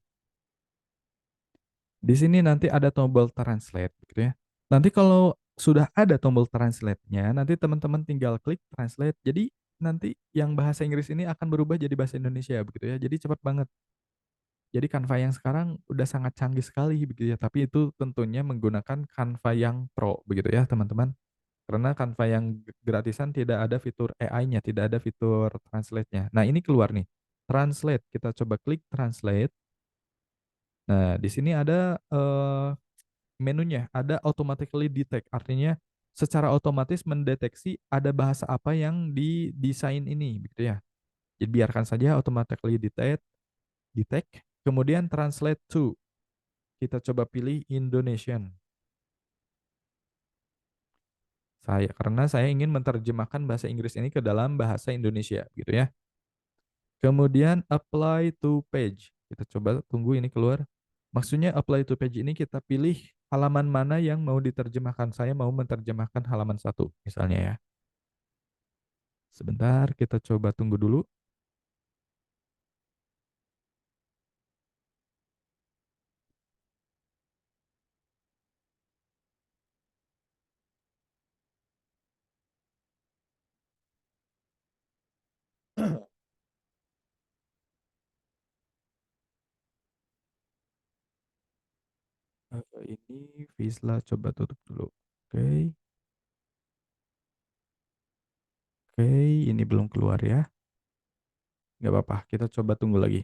Di sini nanti ada tombol translate gitu ya. Nanti kalau sudah ada tombol translate-nya, nanti teman-teman tinggal klik translate. Jadi nanti yang bahasa Inggris ini akan berubah jadi bahasa Indonesia begitu ya. Jadi cepat banget. Jadi Canva yang sekarang udah sangat canggih sekali begitu ya. Tapi itu tentunya menggunakan Canva yang Pro begitu ya, teman-teman. Karena Canva yang gratisan tidak ada fitur AI-nya, tidak ada fitur translate-nya. Nah, ini keluar nih. Translate, kita coba klik translate. Nah, di sini ada menunya, ada automatically detect, artinya secara otomatis mendeteksi ada bahasa apa yang didesain ini, gitu ya. Jadi biarkan saja automatically detect, kemudian translate to. Kita coba pilih Indonesian. Karena saya ingin menerjemahkan bahasa Inggris ini ke dalam bahasa Indonesia, gitu ya. Kemudian apply to page. Kita coba tunggu ini keluar. Maksudnya apply to page ini kita pilih halaman mana yang mau diterjemahkan. Saya mau menerjemahkan halaman satu misalnya ya. Sebentar, kita coba tunggu dulu. Ini Visla coba tutup dulu. Oke, oke, ini belum keluar ya. Nggak apa-apa, kita coba tunggu lagi.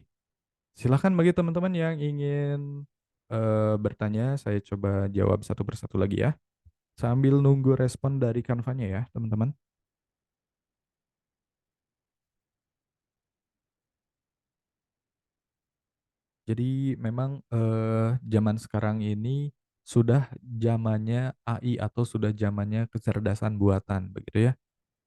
Silahkan bagi teman-teman yang ingin bertanya, saya coba jawab satu persatu lagi ya. Sambil nunggu respon dari Canva-nya ya, teman-teman. Jadi memang zaman sekarang ini sudah zamannya AI atau sudah zamannya kecerdasan buatan begitu ya.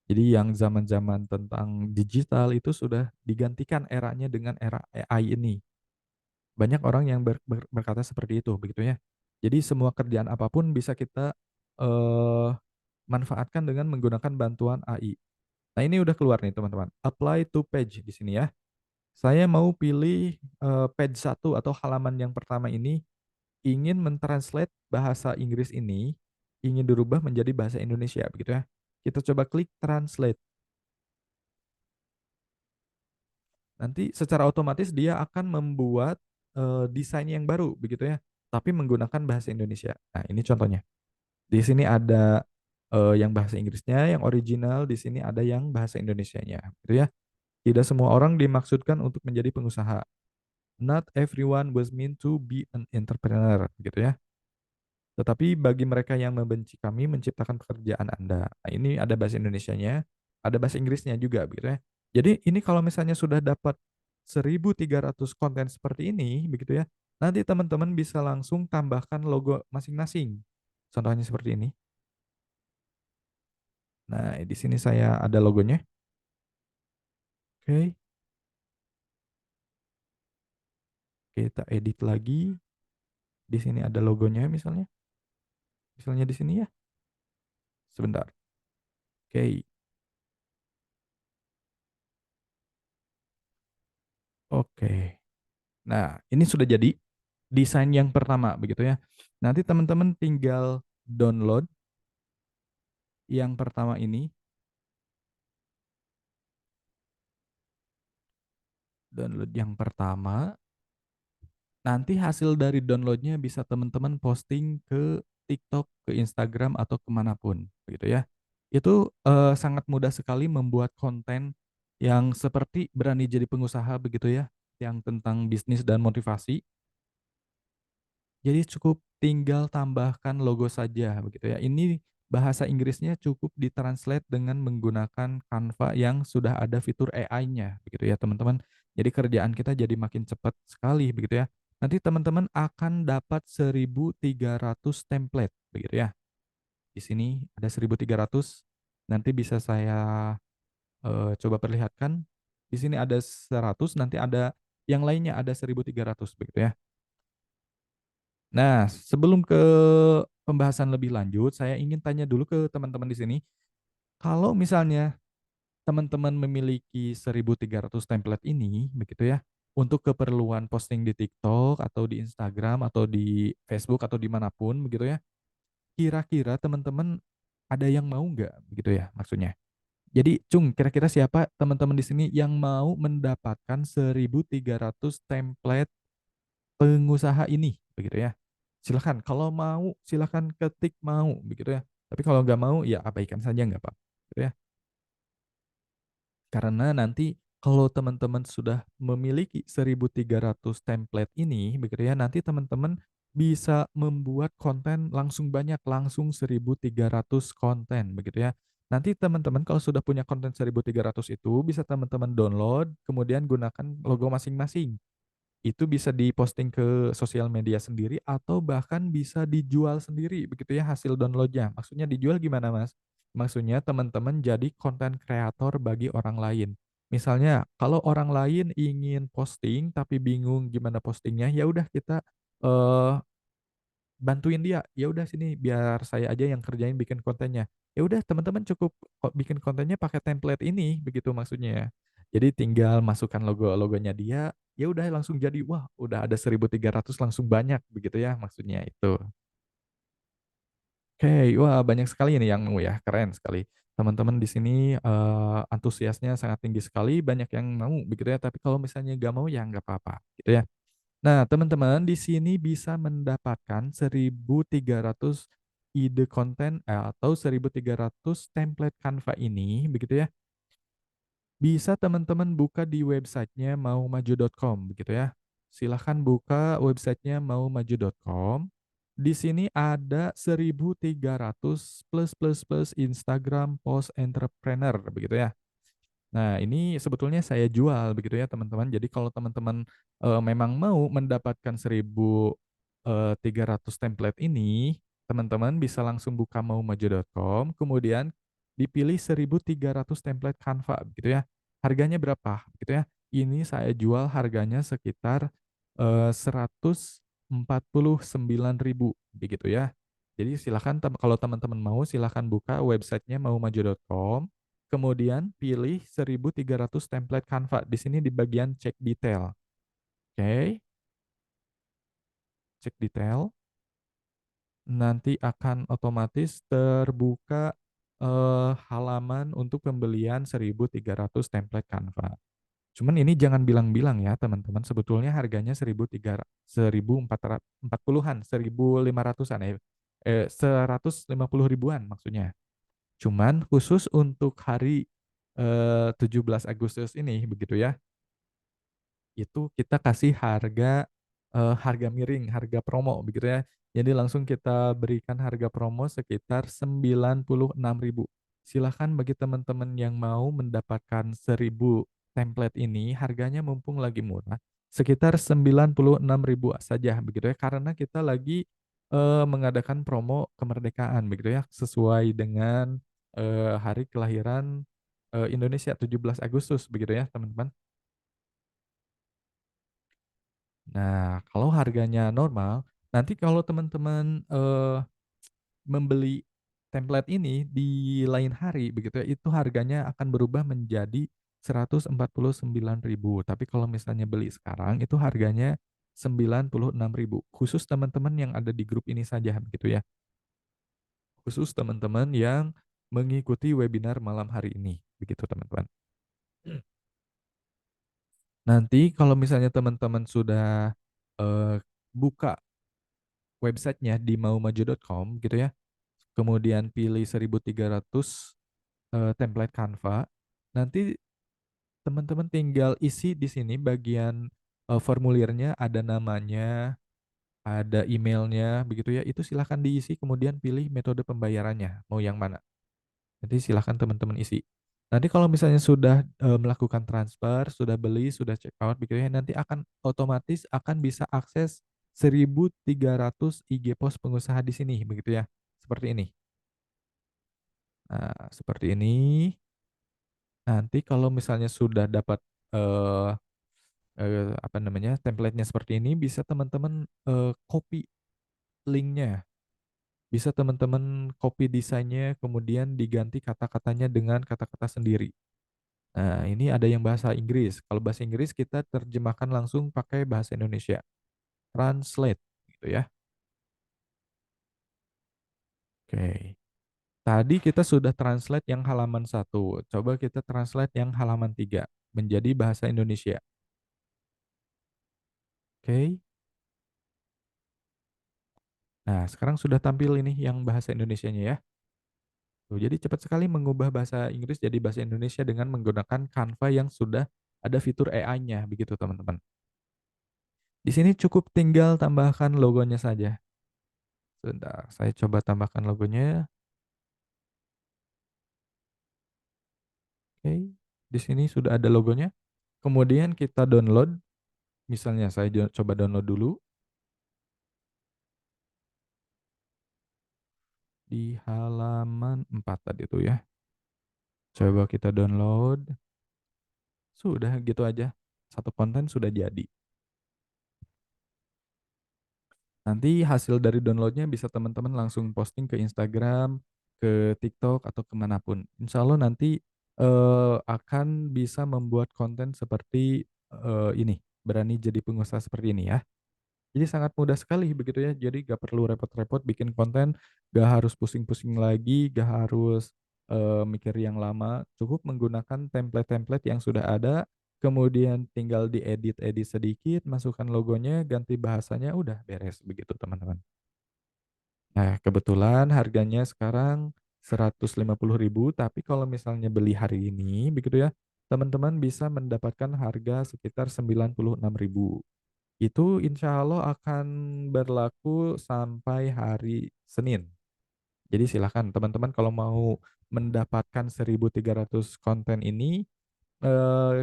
Jadi yang zaman-zaman tentang digital itu sudah digantikan eranya dengan era AI ini. Banyak orang yang berkata seperti itu begitu ya. Jadi semua kerjaan apapun bisa kita eh, manfaatkan dengan menggunakan bantuan AI. Nah, ini udah keluar nih teman-teman. Apply to page di sini ya. Saya mau pilih page satu atau halaman yang pertama ini ingin mentranslate bahasa Inggris ini ingin dirubah menjadi bahasa Indonesia begitu ya. Kita coba klik translate. Nanti secara otomatis dia akan membuat desain yang baru begitu ya, tapi menggunakan bahasa Indonesia. Nah, ini contohnya. Di sini ada yang bahasa Inggrisnya, yang original, di sini ada yang bahasa Indonesianya, gitu ya. Tidak semua orang dimaksudkan untuk menjadi pengusaha. Not everyone was meant to be an entrepreneur, gitu ya. Tetapi bagi mereka yang membenci kami menciptakan pekerjaan Anda. Nah, ini ada bahasa Indonesianya, ada bahasa Inggrisnya juga begitu ya. Jadi ini kalau misalnya sudah dapat 1.300 konten seperti ini begitu ya. Nanti teman-teman bisa langsung tambahkan logo masing-masing. Contohnya seperti ini. Nah, di sini saya ada logonya. Oke, kita edit lagi. Di sini ada logonya misalnya. Misalnya di sini ya. Sebentar. Oke. Oke. Nah, ini sudah jadi desain yang pertama begitu ya. Nanti teman-teman tinggal download yang pertama ini, download yang pertama. Nanti hasil dari downloadnya bisa teman-teman posting ke TikTok, ke Instagram atau kemanapun begitu ya. Itu sangat mudah sekali membuat konten yang seperti berani jadi pengusaha begitu ya, yang tentang bisnis dan motivasi. Jadi cukup tinggal tambahkan logo saja begitu ya. Ini bahasa Inggrisnya cukup ditranslate dengan menggunakan Canva yang sudah ada fitur AI-nya begitu ya teman-teman. Jadi kerjaan kita jadi makin cepat sekali begitu ya. Nanti teman-teman akan dapat 1.300 template begitu ya. Di sini ada 1.300. Nanti bisa saya coba perlihatkan. Di sini ada 100, nanti ada yang lainnya ada 1.300 begitu ya. Nah, sebelum ke pembahasan lebih lanjut, saya ingin tanya dulu ke teman-teman di sini. Kalau misalnya teman-teman memiliki 1.300 template ini, begitu ya, untuk keperluan posting di TikTok atau di Instagram atau di Facebook atau dimanapun, begitu ya, kira-kira teman-teman ada yang mau nggak, begitu ya, maksudnya. Jadi, Cung, kira-kira siapa teman-teman di sini yang mau mendapatkan 1.300 template pengusaha ini, begitu ya. Silakan, kalau mau silakan ketik mau, begitu ya. Tapi kalau nggak mau, ya abaikan saja nggak apa, gitu ya. Karena nanti kalau teman-teman sudah memiliki 1.300 template ini, begitu ya, nanti teman-teman bisa membuat konten langsung banyak, langsung 1.300 konten, begitu ya. Nanti teman-teman kalau sudah punya konten 1.300 itu bisa teman-teman download, kemudian gunakan logo masing-masing. Itu bisa diposting ke sosial media sendiri atau bahkan bisa dijual sendiri begitu ya hasil download-nya. Maksudnya dijual gimana, Mas? Maksudnya teman-teman jadi konten kreator bagi orang lain. Misalnya kalau orang lain ingin posting tapi bingung gimana postingnya, ya udah kita, eee bantuin dia, "Ya udah sini biar saya aja yang kerjain bikin kontennya." Ya udah teman-teman cukup bikin kontennya pakai template ini, begitu maksudnya. Jadi tinggal masukkan logonya dia, ya udah langsung jadi, wah udah ada 1.300 langsung banyak begitu ya maksudnya itu. Oke, wah banyak sekali ini yang mau ya, keren sekali. Teman-teman di sini, antusiasnya sangat tinggi sekali, banyak yang mau begitu ya, tapi kalau misalnya nggak mau ya nggak apa-apa gitu ya. Nah, teman-teman di sini bisa mendapatkan 1.300 ide konten, atau 1.300 template Canva ini begitu ya, bisa teman-teman buka di websitenya maumaju.com begitu ya. Silahkan buka websitenya maumaju.com. Di sini ada 1.300 plus Instagram post entrepreneur begitu ya. Nah, ini sebetulnya saya jual begitu ya, teman-teman. Jadi kalau teman-teman, memang mau mendapatkan 1.300 template ini, teman-teman bisa langsung buka maumaju.com, kemudian dipilih 1.300 template Canva begitu ya. Harganya berapa? Gitu ya. Ini saya jual harganya sekitar, 149.000 begitu ya. Jadi silakan kalau teman-teman mau silahkan buka websitenya maumaju.com. Kemudian pilih 1.300 template Canva. Di sini di bagian cek detail. Oke, cek detail. Nanti akan otomatis terbuka, halaman untuk pembelian 1.300 template Canva. Cuman ini jangan bilang-bilang ya teman-teman, sebetulnya harganya 1.440-an, 1.500-an ya, 150 ribuan maksudnya. Cuman khusus untuk hari, 17 Agustus ini begitu ya, itu kita kasih harga miring, harga promo begitu ya. Jadi langsung kita berikan harga promo sekitar 96.000. Silahkan bagi teman-teman yang mau mendapatkan 1.000 template ini, harganya mumpung lagi murah, sekitar 96.000 saja begitu ya. Karena kita lagi, mengadakan promo kemerdekaan begitu ya, sesuai dengan, hari kelahiran, Indonesia 17 Agustus begitu ya, teman-teman. Nah, kalau harganya normal, nanti kalau teman-teman, membeli template ini di lain hari begitu ya, itu harganya akan berubah menjadi 149.000. Tapi kalau misalnya beli sekarang itu harganya 96.000. Khusus teman-teman yang ada di grup ini saja begitu ya. Khusus teman-teman yang mengikuti webinar malam hari ini, begitu teman-teman. Nanti kalau misalnya teman-teman sudah, buka websitenya di maumaju.com gitu ya, kemudian pilih 1.300 template Canva, nanti teman-teman tinggal isi di sini bagian, formulirnya ada namanya, ada emailnya begitu ya, itu silahkan diisi kemudian pilih metode pembayarannya, mau yang mana. Nanti silahkan teman-teman isi. Nanti kalau misalnya sudah melakukan transfer, sudah beli, sudah check out begitu ya, nanti akan otomatis akan bisa akses 1.300 IG pos pengusaha di sini begitu ya. Seperti ini. Nah, seperti ini. Nanti kalau misalnya sudah dapat eh apa namanya, template-nya seperti ini, bisa teman-teman copy linknya. Bisa teman-teman copy desainnya, kemudian diganti kata-katanya dengan kata-kata sendiri. Nah, ini ada yang bahasa Inggris. Kalau bahasa Inggris kita terjemahkan langsung pakai bahasa Indonesia. Translate gitu ya. Oke. Tadi kita sudah translate yang halaman satu. Coba kita translate yang halaman 3 menjadi bahasa Indonesia. Oke. Nah, sekarang sudah tampil ini yang bahasa Indonesianya ya. Tuh, jadi cepat sekali mengubah bahasa Inggris jadi bahasa Indonesia dengan menggunakan Canva yang sudah ada fitur AI-nya begitu teman-teman. Di sini cukup tinggal tambahkan logonya saja. Sebentar, saya coba tambahkan logonya. Oke, di sini sudah ada logonya. Kemudian kita download. Misalnya saya coba download dulu di halaman 4 tadi itu ya. Coba kita download. Sudah gitu aja. Satu konten sudah jadi. Nanti hasil dari downloadnya bisa teman-teman langsung posting ke Instagram, ke TikTok, atau kemanapun. Insya Allah nanti akan bisa membuat konten seperti ini. Berani jadi pengusaha seperti ini ya. Jadi sangat mudah sekali begitu ya. Jadi gak perlu repot-repot bikin konten, gak harus pusing-pusing lagi, gak harus mikir yang lama. Cukup menggunakan template-template yang sudah ada, kemudian tinggal diedit-edit sedikit, masukkan logonya, ganti bahasanya, udah beres begitu teman-teman. Nah, kebetulan harganya sekarang 150.000, tapi kalau misalnya beli hari ini begitu ya, teman-teman bisa mendapatkan harga sekitar 96.000. Itu insya Allah akan berlaku sampai hari Senin. Jadi silahkan teman-teman kalau mau mendapatkan 1.300 konten ini,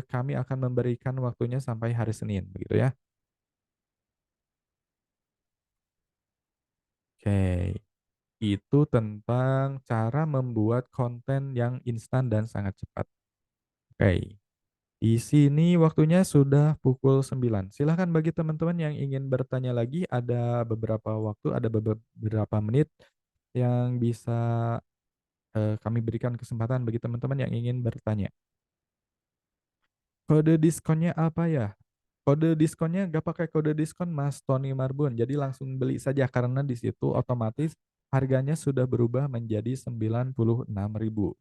kami akan memberikan waktunya sampai hari Senin, begitu ya. Oke, itu tentang cara membuat konten yang instan dan sangat cepat. Oke, di sini waktunya sudah pukul 9. Silahkan bagi teman-teman yang ingin bertanya lagi, ada beberapa waktu, ada beberapa menit yang bisa kami berikan kesempatan bagi teman-teman yang ingin bertanya. Kode diskonnya apa ya? Kode diskonnya nggak pakai kode diskon Mas Tony Marbun, jadi langsung beli saja karena di situ otomatis harganya sudah berubah menjadi 96.000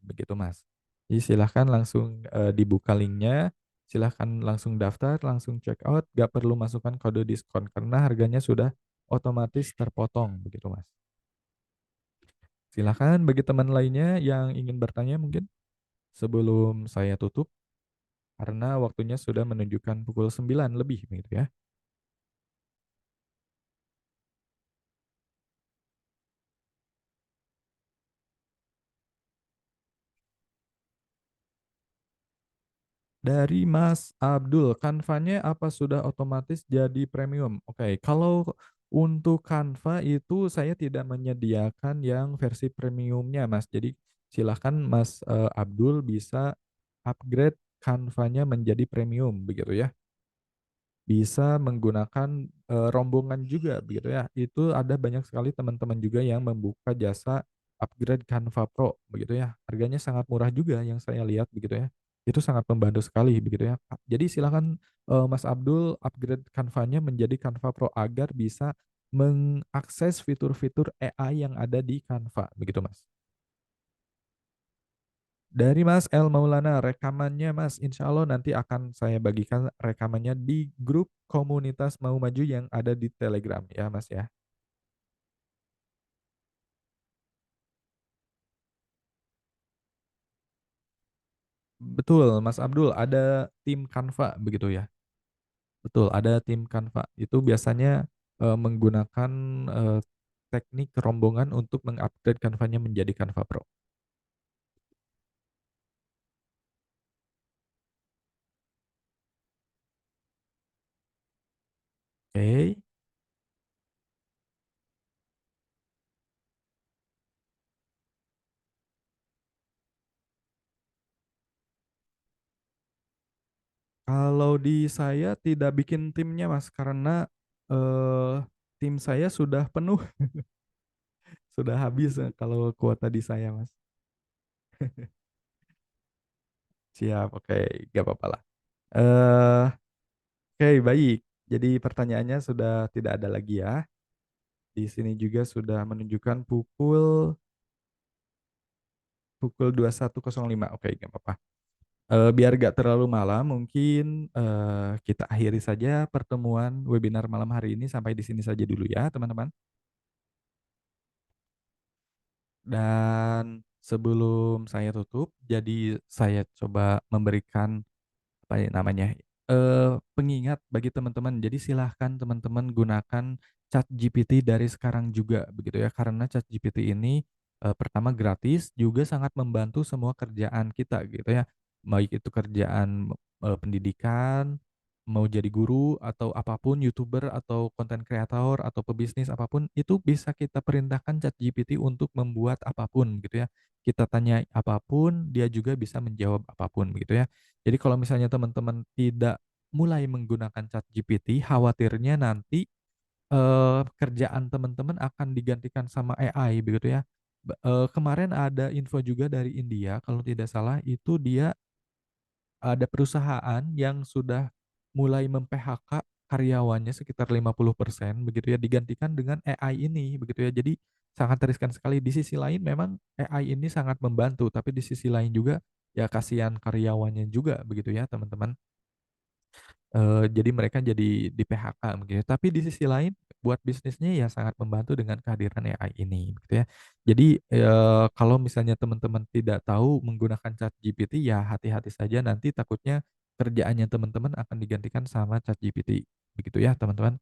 begitu Mas. Jadi silahkan langsung dibuka linknya, silahkan langsung daftar, langsung check out, nggak perlu masukkan kode diskon karena harganya sudah otomatis terpotong begitu Mas. Silahkan bagi teman lainnya yang ingin bertanya mungkin sebelum saya tutup karena waktunya sudah menunjukkan pukul 9 lebih begitu ya. Dari Mas Abdul, Canva-nya apa sudah otomatis jadi premium? Oke, kalau untuk Canva itu saya tidak menyediakan yang versi premiumnya, Mas. Jadi silahkan Mas Abdul bisa upgrade Canva-nya menjadi premium begitu ya. Bisa menggunakan rombongan juga begitu ya. Itu ada banyak sekali teman-teman juga yang membuka jasa upgrade Canva Pro begitu ya. Harganya sangat murah juga yang saya lihat begitu ya. Itu sangat membantu sekali begitu ya. Jadi silakan Mas Abdul upgrade Canva-nya menjadi Canva Pro agar bisa mengakses fitur-fitur AI yang ada di Canva begitu Mas. Dari Mas El Maulana, rekamannya Mas, insya Allah nanti akan saya bagikan rekamannya di grup komunitas Mau Maju yang ada di Telegram ya Mas ya. Betul Mas Abdul, ada tim Canva begitu ya. Betul, ada tim Canva. Itu biasanya menggunakan eh, teknik rombongan untuk mengupgrade Canva-nya menjadi Canva Pro. Oke. Kalau di saya tidak bikin timnya Mas karena eh, tim saya sudah penuh, sudah habis kalau kuota di saya Mas. Siap, oke, gak apa-apa lah. Eh, oke, baik. Jadi pertanyaannya sudah tidak ada lagi ya. Di sini juga sudah menunjukkan pukul pukul 21.05. Oke, gak apa-apa. Biar gak terlalu malam, mungkin kita akhiri saja pertemuan webinar malam hari ini sampai di sini saja dulu ya, teman-teman. Dan sebelum saya tutup, jadi saya coba memberikan apa ya namanya pengingat bagi teman-teman. Jadi silahkan teman-teman gunakan Chat GPT dari sekarang juga begitu ya, karena Chat GPT ini pertama gratis, juga sangat membantu semua kerjaan kita gitu ya. Baik itu kerjaan pendidikan, mau jadi guru atau apapun, YouTuber atau konten kreator atau pebisnis apapun, itu bisa kita perintahkan Chat GPT untuk membuat apapun gitu ya. Kita tanya apapun, dia juga bisa menjawab apapun begitu ya. Jadi kalau misalnya teman-teman tidak mulai menggunakan ChatGPT, khawatirnya nanti, kerjaan teman-teman akan digantikan sama AI begitu ya. Kemarin ada info juga dari India kalau tidak salah itu dia ada perusahaan yang sudah mulai mem-PHK karyawannya sekitar 50% begitu ya, digantikan dengan AI ini begitu ya. Jadi sangat riskan sekali. Di sisi lain memang AI ini sangat membantu, tapi di sisi lain juga ya kasihan karyawannya juga begitu ya teman-teman. Jadi mereka jadi di-PHK begitu. Tapi di sisi lain buat bisnisnya ya sangat membantu dengan kehadiran AI ini gitu ya. Jadi, kalau misalnya teman-teman tidak tahu menggunakan ChatGPT ya hati-hati saja nanti takutnya kerjaannya teman-teman akan digantikan sama ChatGPT, begitu ya teman-teman.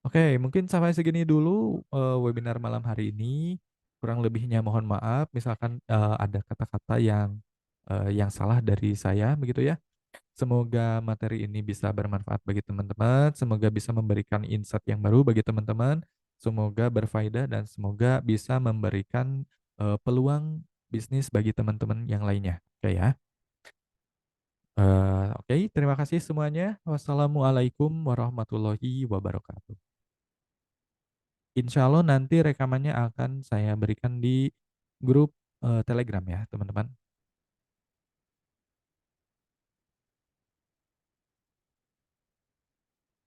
Oke mungkin sampai segini dulu, webinar malam hari ini. Kurang lebihnya mohon maaf misalkan, ada kata-kata yang salah dari saya begitu ya. Semoga materi ini bisa bermanfaat bagi teman-teman, semoga bisa memberikan insight yang baru bagi teman-teman, semoga berfaedah dan semoga bisa memberikan, peluang bisnis bagi teman-teman yang lainnya. Oke ya. Oke terima kasih semuanya. Wassalamualaikum warahmatullahi wabarakatuh. Insya Allah nanti rekamannya akan saya berikan di grup, Telegram ya teman-teman.